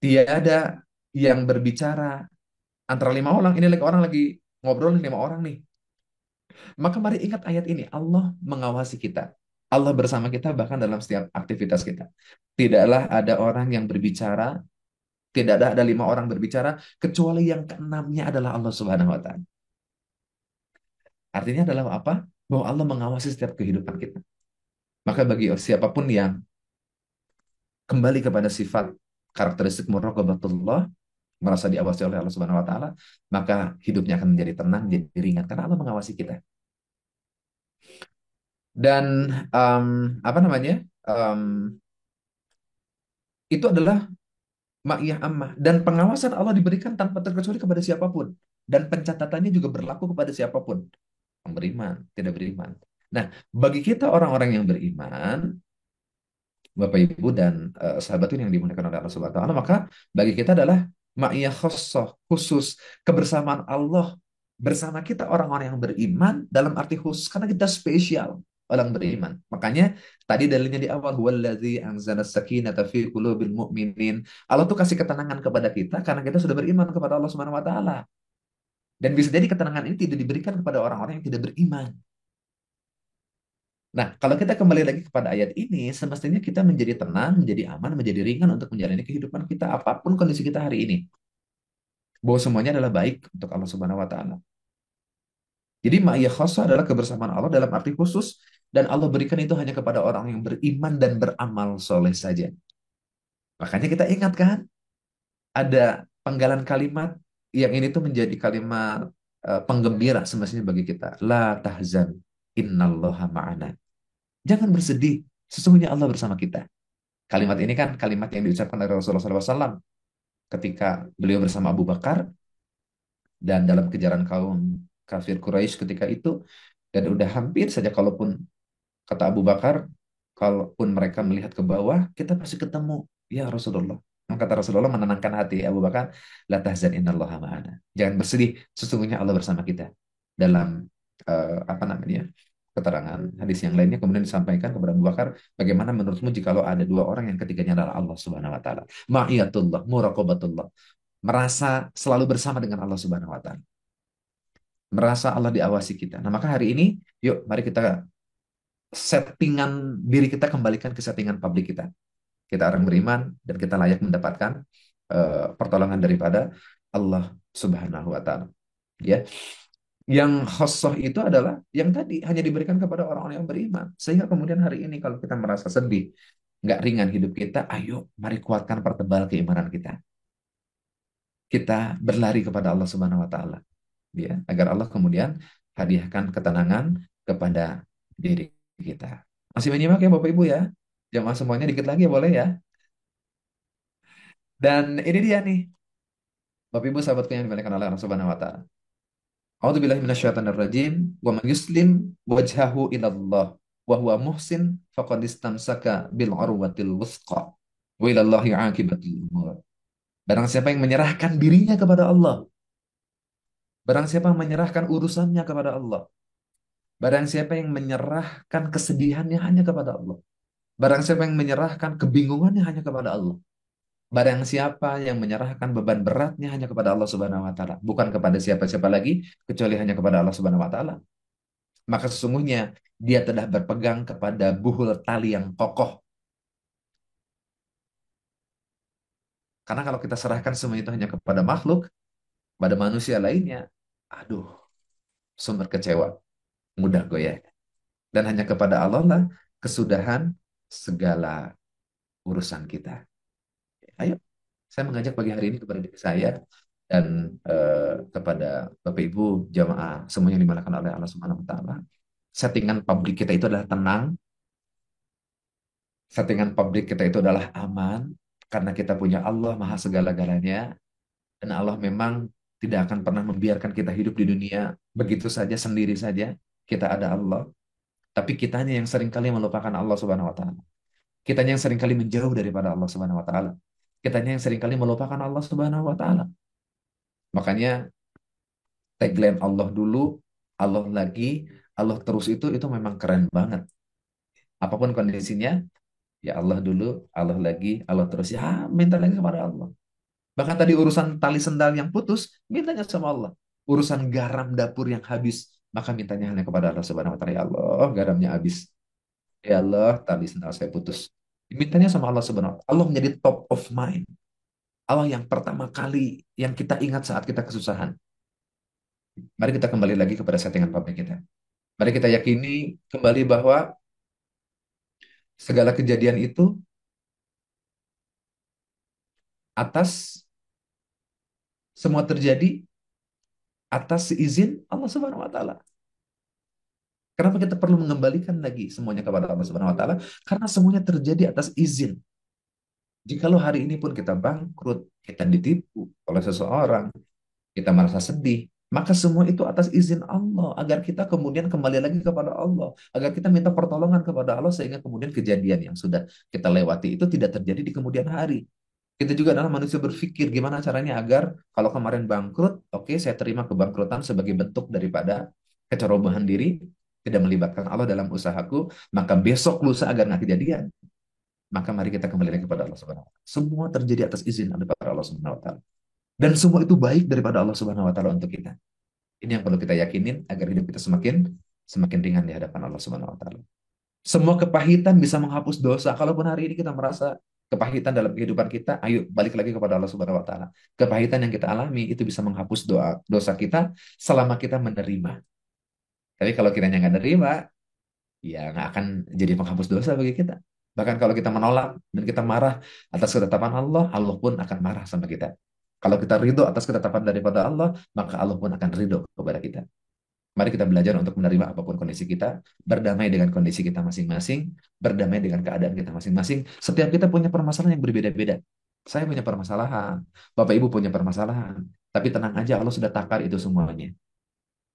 Speaker 3: Tiada yang berbicara antara lima orang, ini orang lagi ngobrol nih, lima orang nih. Maka mari ingat ayat ini, Allah mengawasi kita. Allah bersama kita bahkan dalam setiap aktivitas kita. Tidaklah ada orang yang berbicara, tidak ada lima orang berbicara, kecuali yang keenamnya adalah Allah Subhanahu wa taala. Artinya adalah apa? bahwa Allah mengawasi setiap kehidupan kita. Maka bagi siapapun yang kembali kepada sifat karakteristik muraqabatullah, merasa diawasi oleh Allah Subhanahu wa taala, maka hidupnya akan menjadi tenang, jadi ringan karena Allah mengawasi kita. Dan apa namanya? Itu adalah ma'iyah ammah, dan pengawasan Allah diberikan tanpa terkecuali kepada siapapun, dan pencatatannya juga berlaku kepada siapapun, yang beriman, tidak beriman. Nah, bagi kita orang-orang yang beriman, Bapak Ibu dan sahabat ini yang dimuliakan oleh Allah Subhanahu wa taala, maka bagi kita adalah ma'iyah khassah, khusus, kebersamaan Allah bersama kita orang-orang yang beriman dalam arti khusus karena kita spesial orang beriman. Makanya tadi dalilnya di awal, huwallazi anzala sakinata fi qulubil mu'minin. Allah tuh kasih ketenangan kepada kita karena kita sudah beriman kepada Allah Subhanahu wa taala. Dan bisa jadi ketenangan ini tidak diberikan kepada orang-orang yang tidak beriman. Nah, kalau kita kembali lagi kepada ayat ini, semestinya kita menjadi tenang, menjadi aman, menjadi ringan untuk menjalani kehidupan kita, apapun kondisi kita hari ini. Bahwa semuanya adalah baik untuk Allah Subhanahu wa taala. Jadi ma'iyah khassa adalah kebersamaan Allah dalam arti khusus, dan Allah berikan itu hanya kepada orang yang beriman dan beramal soleh saja. Makanya kita ingat kan, ada penggalan kalimat yang ini tuh menjadi kalimat penggembira semestinya bagi kita. La tahzan, innallaha ma'ana. Jangan bersedih, sesungguhnya Allah bersama kita. Kalimat ini kan kalimat yang diucapkan oleh Rasulullah SAW ketika beliau bersama Abu Bakar dan dalam kejaran kaum kafir Quraisy ketika itu, dan udah hampir saja, kalaupun kata Abu Bakar, kalaupun mereka melihat ke bawah, kita pasti ketemu ya Rasulullah. Maka kata Rasulullah menenangkan hati Abu Bakar, la tahzan innallaha ma'ana. Jangan bersedih, sesungguhnya Allah bersama kita. Dalam apa namanya? Keterangan hadis yang lainnya kemudian disampaikan kepada Abu Bakar, bagaimana menurutmu jikalau ada dua orang yang ketiganya adalah Allah Subhanahu wa taala? Ma'iyatullah, muraqabatullah. Merasa selalu bersama dengan Allah Subhanahu wa taala. Merasa Allah diawasi kita. Nah, maka hari ini yuk mari kita settingan diri kita kembalikan ke settingan publik kita. Kita orang beriman dan kita layak mendapatkan pertolongan daripada Allah Subhanahu wa taala. Ya. Yang khosoh itu adalah yang tadi hanya diberikan kepada orang-orang yang beriman. Sehingga kemudian hari ini kalau kita merasa sedih, nggak ringan hidup kita, ayo mari kuatkan, pertebal keimanan kita. Kita berlari kepada Allah Subhanahu wa taala. Ya, agar Allah kemudian hadiahkan ketenangan kepada diri kita. Masih menyimak ya Bapak Ibu ya? Jamaah semuanya dikit lagi ya boleh ya? Dan ini dia nih, Bapak Ibu sahabatku yang dimuliakan oleh Allah Subhanahu wa taala. A'udzubillahi minasyaitonirrajim. Wa man yuslim wajhahu ila Allah wa huwa muhsin faqad istamsaka bil urwatil wuthqa. Wa ilallahi 'aqibatul umur. Barang siapa yang menyerahkan dirinya kepada Allah, barang siapa yang menyerahkan urusannya kepada Allah, barang siapa yang menyerahkan kesedihannya hanya kepada Allah, barang siapa yang menyerahkan kebingungannya hanya kepada Allah, barang siapa yang menyerahkan beban beratnya hanya kepada Allah Subhanahu wa taala, bukan kepada siapa-siapa lagi kecuali hanya kepada Allah Subhanahu wa taala, maka sesungguhnya dia telah berpegang kepada buhul tali yang kokoh. Karena kalau kita serahkan semua itu hanya kepada makhluk, pada manusia lainnya, aduh, sumber kecewa, mudah goyah. Dan hanya kepada Allah lah kesudahan segala urusan kita. Ayo, saya mengajak pagi hari ini kepada diri saya dan kepada Bapak Ibu jamaah semuanya yang dimuliakan oleh Allah Subhanahu wa taala. Settingan publik kita itu adalah tenang. Settingan publik kita itu adalah aman karena kita punya Allah Maha segala-galanya, dan Allah memang tidak akan pernah membiarkan kita hidup di dunia begitu saja sendiri saja. Kita ada Allah, tapi kitanya yang seringkali melupakan Allah Subhanahu wa taala. Kitanya yang seringkali menjauh daripada Allah Subhanahu wa taala. Kitanya yang seringkali melupakan Allah Subhanahu wa taala. Makanya tagline Allah dulu, Allah lagi, Allah terus itu memang keren banget. Apapun kondisinya, ya Allah dulu, Allah lagi, Allah terus. Ya, minta lagi kepada Allah. Bahkan tadi urusan tali sendal yang putus, mintanya sama Allah. Urusan garam dapur yang habis, maka mintanya hanya kepada Allah Subhanahu wa taala. Ya Allah, garamnya habis. Ya Allah, tali sendal saya putus. Mintanya sama Allah Subhanahu wa taala. Allah menjadi top of mind. Allah yang pertama kali yang kita ingat saat kita kesusahan. Mari kita kembali lagi kepada settingan publik kita. Mari kita yakini kembali bahwa segala kejadian itu atas semua terjadi atas izin Allah Subhanahu wa taala. Kenapa kita perlu mengembalikan lagi semuanya kepada Allah Subhanahu wa taala? Karena semuanya terjadi atas izin. Jikalau hari ini pun kita bangkrut, kita ditipu oleh seseorang, kita merasa sedih, maka semua itu atas izin Allah agar kita kemudian kembali lagi kepada Allah, agar kita minta pertolongan kepada Allah sehingga kemudian kejadian yang sudah kita lewati itu tidak terjadi di kemudian hari. Kita juga adalah manusia berpikir gimana caranya agar kalau kemarin bangkrut, oke, saya terima kebangkrutan sebagai bentuk daripada kecerobohan diri, tidak melibatkan Allah dalam usahaku, maka besok lusa agar nggak kejadian. Maka mari kita kembali lagi kepada Allah Subhanahu wa taala. Semua terjadi atas izin daripada Allah Subhanahu wa taala. Dan semua itu baik daripada Allah Subhanahu wa taala untuk kita. Ini yang perlu kita yakinin agar hidup kita semakin semakin ringan di hadapan Allah Subhanahu wa taala. Semua kepahitan bisa menghapus dosa. Kalaupun hari ini kita merasa kepahitan dalam kehidupan kita, ayo balik lagi kepada Allah Subhanahu wa taala. Kepahitan yang kita alami itu bisa menghapus dosa kita selama kita menerima. Tapi kalau kita nggak menerima, ya nggak akan jadi penghapus dosa bagi kita. Bahkan kalau kita menolak dan kita marah atas ketetapan Allah, Allah pun akan marah sama kita. Kalau kita ridho atas ketetapan daripada Allah, maka Allah pun akan ridho kepada kita. Mari kita belajar untuk menerima apapun kondisi kita, berdamai dengan kondisi kita masing-masing, berdamai dengan keadaan kita masing-masing. Setiap kita punya permasalahan yang berbeda-beda. Saya punya permasalahan, Bapak Ibu punya permasalahan. Tapi tenang aja, Allah sudah takar itu semuanya.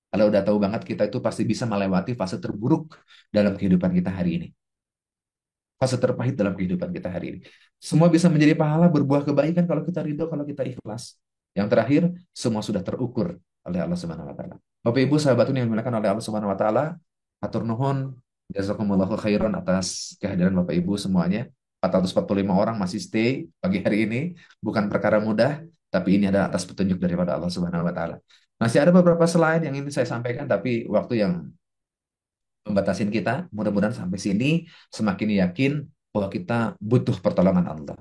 Speaker 3: Kalau udah tahu banget, kita itu pasti bisa melewati fase terburuk dalam kehidupan kita hari ini. Fase terpahit dalam kehidupan kita hari ini. Semua bisa menjadi pahala berbuah kebaikan kalau kita ridho, kalau kita ikhlas. Yang terakhir, semua sudah terukur oleh Allah Subhanahu wa taala. Bapak Ibu sahabatun yang dimuliakan oleh Allah Subhanahu wa taala, atur nuhun jazakumullahu khairan atas kehadiran Bapak Ibu semuanya. 445 orang masih stay pagi hari ini, bukan perkara mudah, tapi ini adalah atas petunjuk daripada Allah Subhanahu wa taala. Masih ada beberapa slide yang ingin saya sampaikan, tapi waktu yang membatasin kita. Mudah-mudahan sampai sini semakin yakin bahwa kita butuh pertolongan Allah.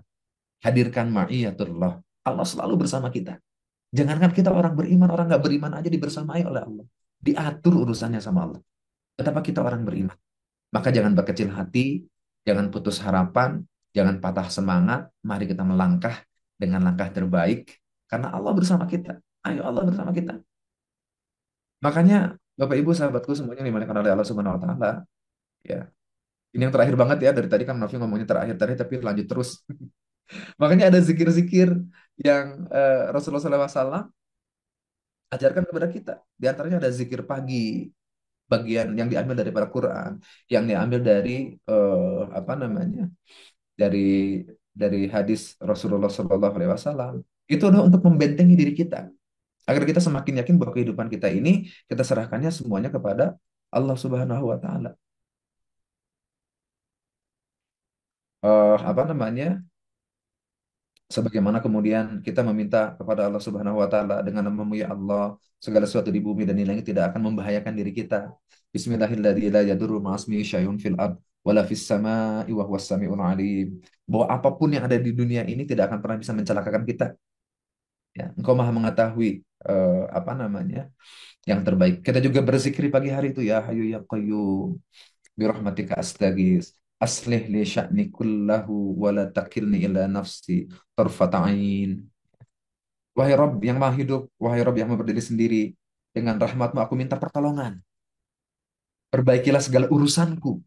Speaker 3: Hadirkan ma'iyatullah. Allah selalu bersama kita. Jangankan kita orang beriman, orang nggak beriman aja dibersamai oleh Allah. Diatur urusannya sama Allah. Betapa kita orang beriman. Maka jangan berkecil hati, jangan putus harapan, jangan patah semangat. Mari kita melangkah dengan langkah terbaik. Karena Allah bersama kita. Ayo Allah bersama kita. Makanya Bapak Ibu sahabatku semuanya dimuliakan oleh Allah Subhanahu wa taala, ya. Ini yang terakhir banget ya, dari tadi kan Novi ngomongnya terakhir tadi tapi lanjut terus. Makanya ada zikir-zikir yang Rasulullah SAW ajarkan kepada kita. Di antaranya ada zikir pagi, bagian yang diambil daripada Quran, yang diambil dari apa namanya? Dari hadis Rasulullah SAW. Itu adalah untuk membentengi diri kita agar kita semakin yakin bahwa kehidupan kita ini kita serahkannya semuanya kepada Allah Subhanahu wa taala. Apa namanya? Sebagaimana kemudian kita meminta kepada Allah Subhanahu wa taala dengan namamu ya Allah, segala sesuatu di bumi dan di langit tidak akan membahayakan diri kita. Bismillahirrahmanirrahim. La yadurru ma'asmi syai'un fil ard wala fis sama'i wa huwas sami'ul alim. Bahwa apapun yang ada di dunia ini tidak akan pernah bisa mencelakakan kita. Ya, Engkau Maha mengetahui apa namanya? Yang terbaik. Kita juga berzikir pagi hari itu ya Hayyu ya Qayyum bi rahmatika astaghits aslih li sya'ni kullahu wa la takilni ila nafsi tarfata ain. Wahai Rabb yang Maha hidup, wahai Rabb yang Maha berdiri sendiri, dengan rahmatmu aku minta pertolongan. Perbaikilah segala urusanku.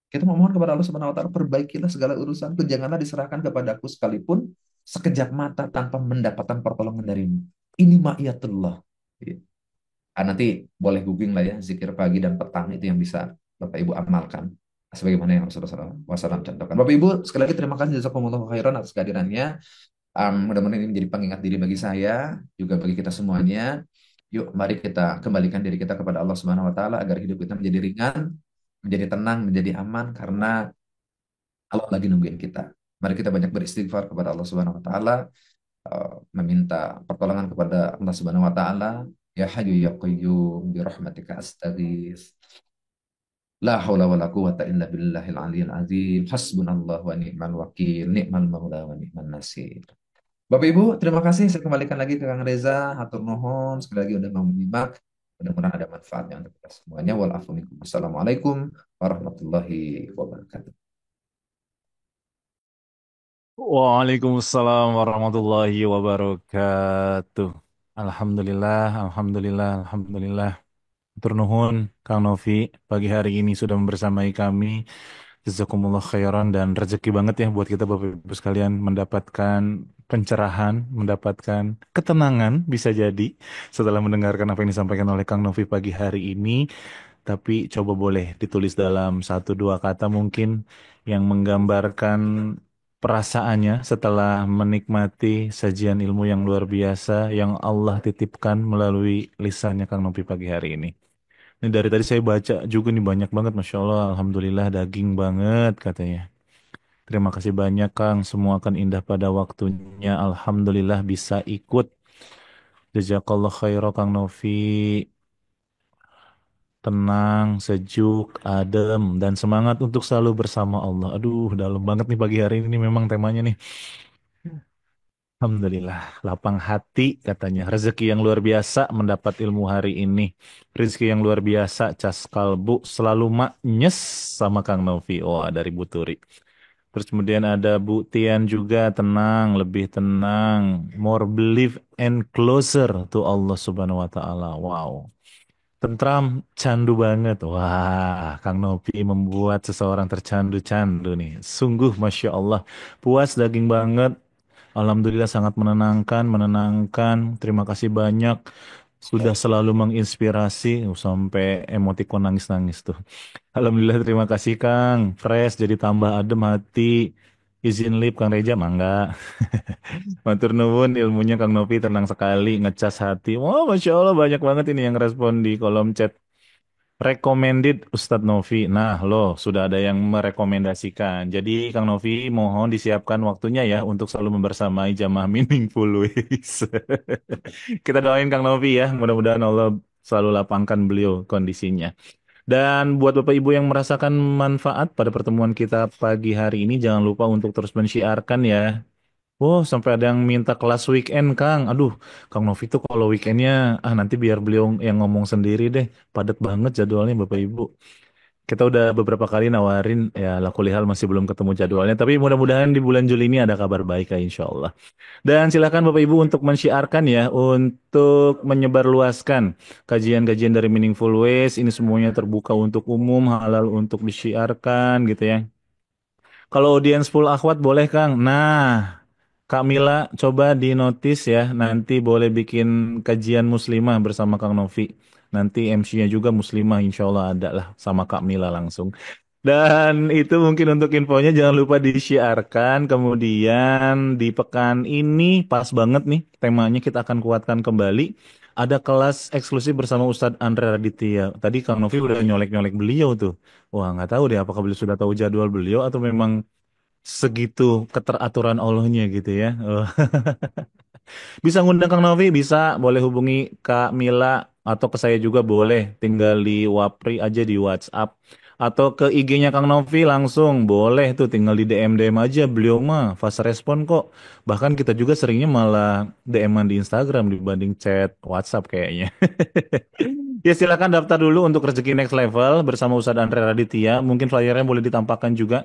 Speaker 3: Kita memohon kepada Allah Subhanahu wa taala, perbaikilah segala urusanku, janganlah diserahkan kepadaku sekalipun sekejap mata tanpa mendapatkan pertolongan darimu. Ini ma'iyatullah. Nanti boleh googling lah ya, zikir pagi dan petang itu yang bisa Bapak Ibu amalkan. Sebagaimana yang Rasulullah SAW contohkan. Bapak Ibu, sekali lagi terima kasih jazakumullahu khairan atas kehadirannya. Mudah-mudahan ini menjadi pengingat diri bagi saya, juga bagi kita semuanya. Yuk, mari kita kembalikan diri kita kepada Allah Subhanahu wa taala agar hidup kita menjadi ringan, menjadi tenang, menjadi aman karena Allah lagi nungguin kita. Mari kita banyak beristighfar kepada Allah Subhanahu wa taala, meminta pertolongan kepada Allah Subhanahu wa taala. Ya Hayyu ya Qayyum bi rahmatika astaghits. La haula wala quwata illa billahil aliyil azim. Hasbunallahu wa ni'mal wakil, ni'mal maula wa ni'man nasir. Bapak Ibu, terima kasih. Saya kembalikan lagi ke Kang Reza. Hatur nuhun sekali lagi udah mau menyimak. Mudah-mudahan ada manfaatnya untuk kita semuanya. Walafu minkum. Assalamualaikum warahmatullahi wabarakatuh.
Speaker 2: Waalaikumsalam warahmatullahi wabarakatuh. Alhamdulillah, alhamdulillah, alhamdulillah. Matur nuhun, Kang Novi, pagi hari ini sudah membersamai kami. Jazakumullah khairan dan rezeki banget ya buat kita Bapak Ibu sekalian mendapatkan pencerahan, mendapatkan ketenangan bisa jadi setelah mendengarkan apa yang disampaikan oleh Kang Novi pagi hari ini. Tapi coba boleh ditulis dalam satu dua kata mungkin yang menggambarkan perasaannya setelah menikmati sajian ilmu yang luar biasa yang Allah titipkan melalui lisannya Kang Novi pagi hari ini. Ini dari tadi saya baca juga nih banyak banget, Masya Allah, Alhamdulillah daging banget katanya. Terima kasih banyak Kang, semua akan indah pada waktunya. Alhamdulillah bisa ikut. Jazakallah khairan Kang Novi. Tenang, sejuk, adem, dan semangat untuk selalu bersama Allah. Aduh, dalam banget nih pagi hari ini memang temanya nih. Alhamdulillah, lapang hati katanya. Rezeki yang luar biasa mendapat ilmu hari ini. Rezeki yang luar biasa, cas kalbu, selalu maknyes sama Kang Novi. Oh, dari Bu Turi. Terus kemudian ada Bu Tian juga, tenang, lebih tenang. More believe and closer to Allah Subhanahu wa Ta'ala. Wow. Tentram, candu banget. Wah, Kang Novi membuat seseorang tercandu-candu nih. Sungguh, Masya Allah. Puas daging banget. Alhamdulillah sangat menenangkan, menenangkan. Terima kasih banyak. Sudah selalu menginspirasi. Sampai emotikon nangis-nangis tuh. Alhamdulillah terima kasih Kang. Fresh jadi tambah adem hati. Izin lip Kang Reja, mangga. Matur nuwun ilmunya Kang Novi tenang sekali ngecas hati. Wah, Masya Allah banyak banget ini yang respon di kolom chat. Recommended Ustadz Novi. Nah, loh, sudah ada yang merekomendasikan. Jadi, Kang Novi, mohon disiapkan waktunya ya untuk selalu membersamai jamaah Meaningful Ways. Kita doain Kang Novi ya. Mudah-mudahan Allah selalu lapangkan beliau kondisinya. Dan buat Bapak Ibu yang merasakan manfaat pada pertemuan kita pagi hari ini, jangan lupa untuk terus mensyiarkan ya. Oh, sampai ada yang minta kelas weekend, Kang. Aduh, Kang Novi tuh kalau weekendnya, nanti biar beliau yang ngomong sendiri deh. Padat banget jadwalnya, Bapak Ibu. Kita udah beberapa kali nawarin, ya lakulihal masih belum ketemu jadwalnya. Tapi mudah-mudahan di bulan Juli ini ada kabar baik ya, insya Allah. Dan silakan Bapak Ibu untuk mensyiarkan ya, untuk menyebarluaskan kajian-kajian dari Meaningful Ways. Ini semuanya terbuka untuk umum, halal untuk disiarkan gitu ya. Kalau audiens full akhwat boleh Kang. Nah, Kak Mila coba di notis ya. Nanti boleh bikin kajian muslimah bersama Kang Novi. Nanti MC-nya juga muslimah insya Allah ada lah sama Kak Mila langsung. Dan itu mungkin untuk infonya jangan lupa disiarkan. Kemudian di pekan ini pas banget nih temanya kita akan kuatkan kembali. Ada kelas eksklusif bersama Ustadz Andre Raditya. Tadi Kang Novi udah nyolek-nyolek beliau tuh. Wah nggak tahu deh apakah beliau sudah tahu jadwal beliau atau memang segitu keteraturan Allahnya gitu ya. Oh. Bisa ngundang Kang Novi, bisa. Boleh hubungi Kak Mila atau ke saya juga boleh. Tinggal di Wapri aja di WhatsApp. Atau ke IG-nya Kang Novi langsung. Boleh tuh tinggal di DM-DM aja. Beliau mah fast respon kok. Bahkan kita juga seringnya malah DM-an di Instagram dibanding chat WhatsApp kayaknya. Ya silakan daftar dulu untuk rezeki next level bersama Ustadz Andre Raditya. Mungkin flyernya boleh ditampakkan juga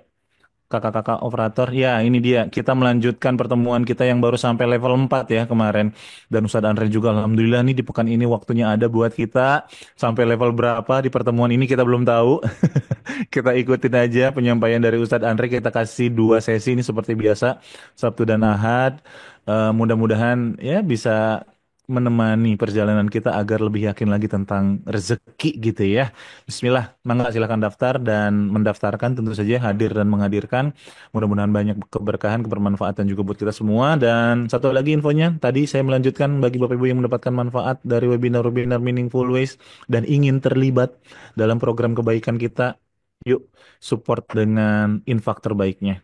Speaker 2: kakak-kakak operator. Ya, ini dia. Kita melanjutkan pertemuan kita yang baru sampai level 4 ya kemarin. Dan Ustadz Andre juga Alhamdulillah nih di pekan ini waktunya ada buat kita. Sampai level berapa di pertemuan ini kita belum tahu. Kita ikutin aja penyampaian dari Ustadz Andre. Kita kasih 2 sesi ini seperti biasa. Sabtu dan Ahad. Mudah-mudahan ya bisa menemani perjalanan kita agar lebih yakin lagi tentang rezeki gitu ya. Bismillah, mangga silakan daftar dan mendaftarkan tentu saja hadir dan menghadirkan. Mudah-mudahan banyak keberkahan, kebermanfaatan juga buat kita semua. Dan satu lagi infonya, tadi saya melanjutkan bagi Bapak Ibu yang mendapatkan manfaat dari webinar-webinar Meaningful Ways dan ingin terlibat dalam program kebaikan kita, yuk support dengan infak terbaiknya.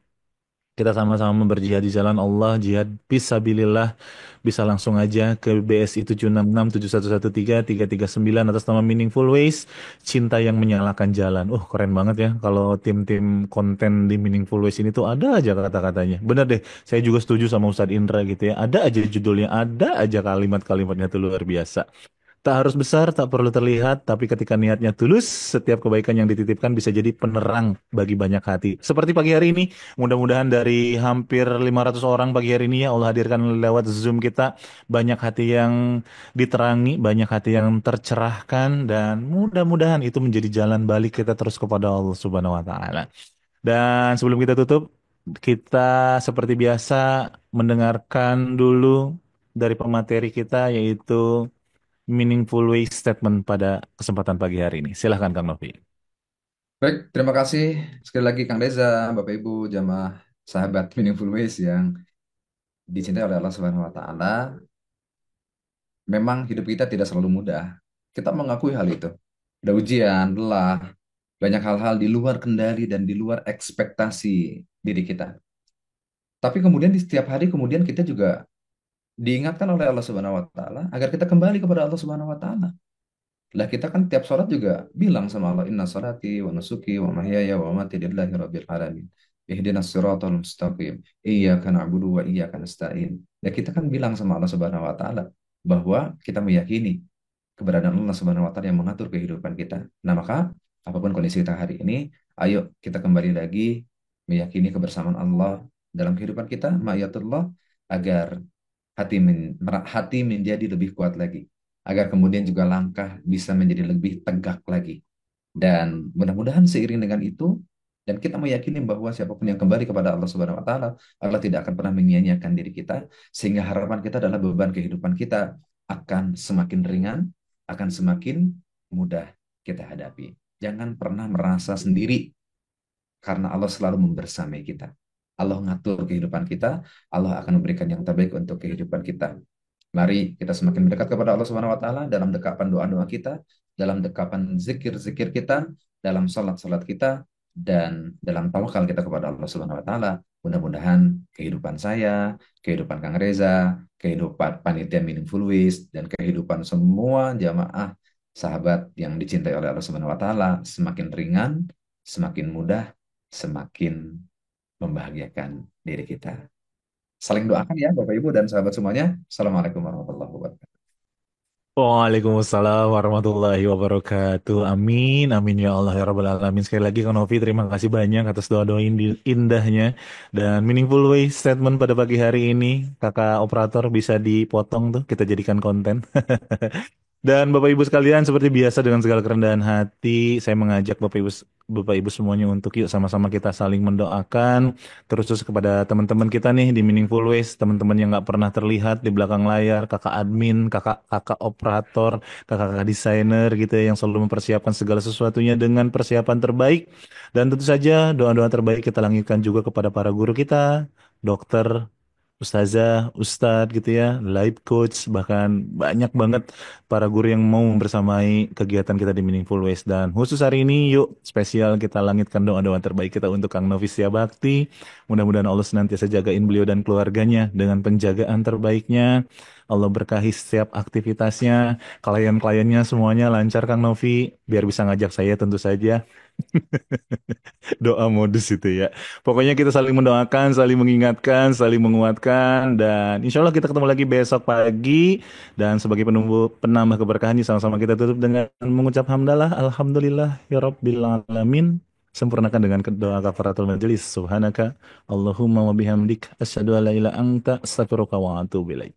Speaker 2: Kita sama-sama berjihad di jalan Allah, jihad fisabilillah. Bisa langsung aja ke BSI 7667113 339 atas nama Meaningful Ways, cinta yang menyalakan jalan. Keren banget ya kalau tim-tim konten di Meaningful Ways ini tuh ada aja kata-katanya. Bener deh, saya juga setuju sama Ustadz Indra gitu ya. Ada aja judulnya, ada aja kalimat-kalimatnya tuh luar biasa. Tak harus besar, tak perlu terlihat, tapi ketika niatnya tulus, setiap kebaikan yang dititipkan bisa jadi penerang bagi banyak hati. Seperti pagi hari ini, mudah-mudahan dari hampir 500 orang pagi hari ini ya Allah hadirkan lewat Zoom kita, banyak hati yang diterangi, banyak hati yang tercerahkan, dan mudah-mudahan itu menjadi jalan balik kita terus kepada Allah Subhanahu wa Ta'ala. Dan sebelum kita tutup, kita seperti biasa mendengarkan dulu dari pemateri kita, yaitu meaningful way statement pada kesempatan pagi hari ini. Silahkan Kang Novi.
Speaker 3: Baik, terima kasih sekali lagi Kang Reza, Bapak Ibu, jamaah sahabat Meaningful Ways yang dicintai oleh Allah Subhanahu wa taala. Memang hidup kita tidak selalu mudah. Kita mengakui hal itu. Ada ujian, lelah, banyak hal-hal di luar kendali dan di luar ekspektasi diri kita. Tapi kemudian di setiap hari kemudian kita juga diingatkan oleh Allah Subhanahu wa taala agar kita kembali kepada Allah Subhanahu wa taala. Lah kita kan tiap sholat juga bilang sama Allah, inna sholati wa nusuki wa mahyaya wa mamati lillahi rabbil alamin. Ihdinas siratal mustaqim. Iyyaka na'budu wa iyyaka nasta'in. Ya kita kan bilang sama Allah Subhanahu wa taala bahwa kita meyakini keberadaan Allah Subhanahu wa taala yang mengatur kehidupan kita. Nah, maka apapun kondisi kita hari ini, ayo kita kembali lagi meyakini kebersamaan Allah dalam kehidupan kita, ma'iyatullah, agar hati menjadi lebih kuat lagi, agar kemudian juga langkah bisa menjadi lebih tegak lagi. Dan mudah-mudahan seiring dengan itu, dan kita meyakini bahwa siapapun yang kembali kepada Allah Subhanahu wa taala, Allah tidak akan pernah menyia-nyiakan diri kita, sehingga harapan kita adalah beban kehidupan kita akan semakin ringan, akan semakin mudah kita hadapi. Jangan pernah merasa sendiri, karena Allah selalu membersamai kita. Allah ngatur kehidupan kita, Allah akan memberikan yang terbaik untuk kehidupan kita. Mari kita semakin mendekat kepada Allah Subhanahu wa taala dalam dekapan doa-doa kita, dalam dekapan zikir-zikir kita, dalam salat-salat kita, dan dalam tawakal kita kepada Allah Subhanahu wa taala. Mudah-mudahan kehidupan saya, kehidupan Kang Reza, kehidupan panitia Meaningful Ways, dan kehidupan semua jamaah sahabat yang dicintai oleh Allah Subhanahu wa taala semakin ringan, semakin mudah, semakin membahagiakan diri kita. Saling doakan ya Bapak Ibu dan sahabat semuanya. Assalamualaikum warahmatullahi wabarakatuh.
Speaker 2: Waalaikumsalam warahmatullahi wabarakatuh. Amin, amin ya Allah ya Rabbal Alamin. Sekali lagi Kang Novi, terima kasih banyak atas doa-doa indahnya dan meaningful way statement pada pagi hari ini. Kakak operator bisa dipotong tuh, kita jadikan konten. Dan Bapak Ibu sekalian, seperti biasa dengan segala kerendahan hati, saya mengajak Bapak Ibu semuanya untuk yuk sama-sama kita saling mendoakan terus kepada teman-teman kita nih di Meaningful Ways, teman-teman yang nggak pernah terlihat di belakang layar, kakak admin, kakak operator, kakak desainer gitu ya, yang selalu mempersiapkan segala sesuatunya dengan persiapan terbaik. Dan tentu saja doa-doa terbaik kita langitkan juga kepada para guru kita, dokter, Ustazah, Ustadz gitu ya, life coach, bahkan banyak banget para guru yang mau membersamai kegiatan kita di Meaningful Ways. Dan khusus hari ini, yuk spesial kita langitkan doa-doa terbaik kita untuk Kang Novi Setia Bakti. Mudah-mudahan Allah senantiasa jagain beliau dan keluarganya dengan penjagaan terbaiknya. Allah berkahi setiap aktivitasnya, klien-kliennya semuanya lancar Kang Novi, biar bisa ngajak saya tentu saja. Doa modus itu ya. Pokoknya kita saling mendoakan, saling mengingatkan, saling menguatkan, dan insya Allah kita ketemu lagi besok pagi. Dan sebagai penambah keberkahan, sama-sama kita tutup dengan mengucap hamdalah, alhamdulillah ya Rabbil alamin. Sempurnakan dengan doa kafaratul majelis. Subhanaka Allahumma wa bihamdik asyhadu an la ilaha anta astaghfiruka wa atubu ilaik.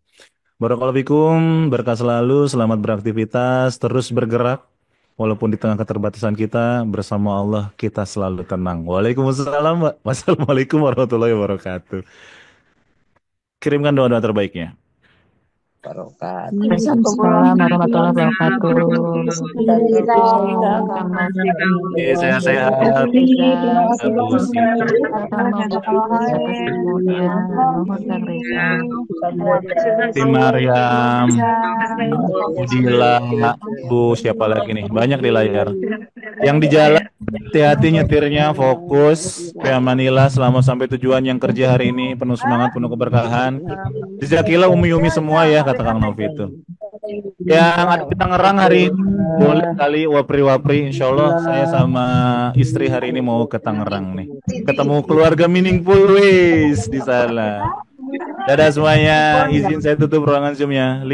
Speaker 2: Barakallahu fikum, berkah selalu, selamat beraktivitas, terus bergerak. Walaupun di tengah keterbatasan kita, bersama Allah kita selalu tenang. Waalaikumsalam, Mbak. Wassalamualaikum warahmatullahi wabarakatuh. Kirimkan doa-doa terbaiknya.
Speaker 4: Barokat.
Speaker 5: Waalaikumsalam warahmatullahi wabarakatuh.
Speaker 2: Sehat-sehat. Abu Siti Maryam, Dila, Bu, siapa lagi nih? Banyak di layar. Yang di jalan, hati-hati nyetirnya, fokus. Manila, selamat sampai tujuan. Yang kerja hari ini penuh semangat, penuh keberkahan. Jazakallah umi-umi semua ya, kata Kang Novi itu. Yang ada kita ngerang hari ini, boleh kali wapri-wapri. Insya Allah saya sama istri hari ini mau ke Tangerang nih. Ketemu keluarga Meaningful Ways di sana. Dadah semuanya, izin saya tutup ruangan Zoom-nya. 5,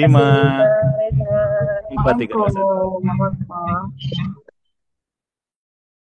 Speaker 2: 4, apa tiga dosa?
Speaker 5: Assalamualaikum warahmatullahi wabarakatuh.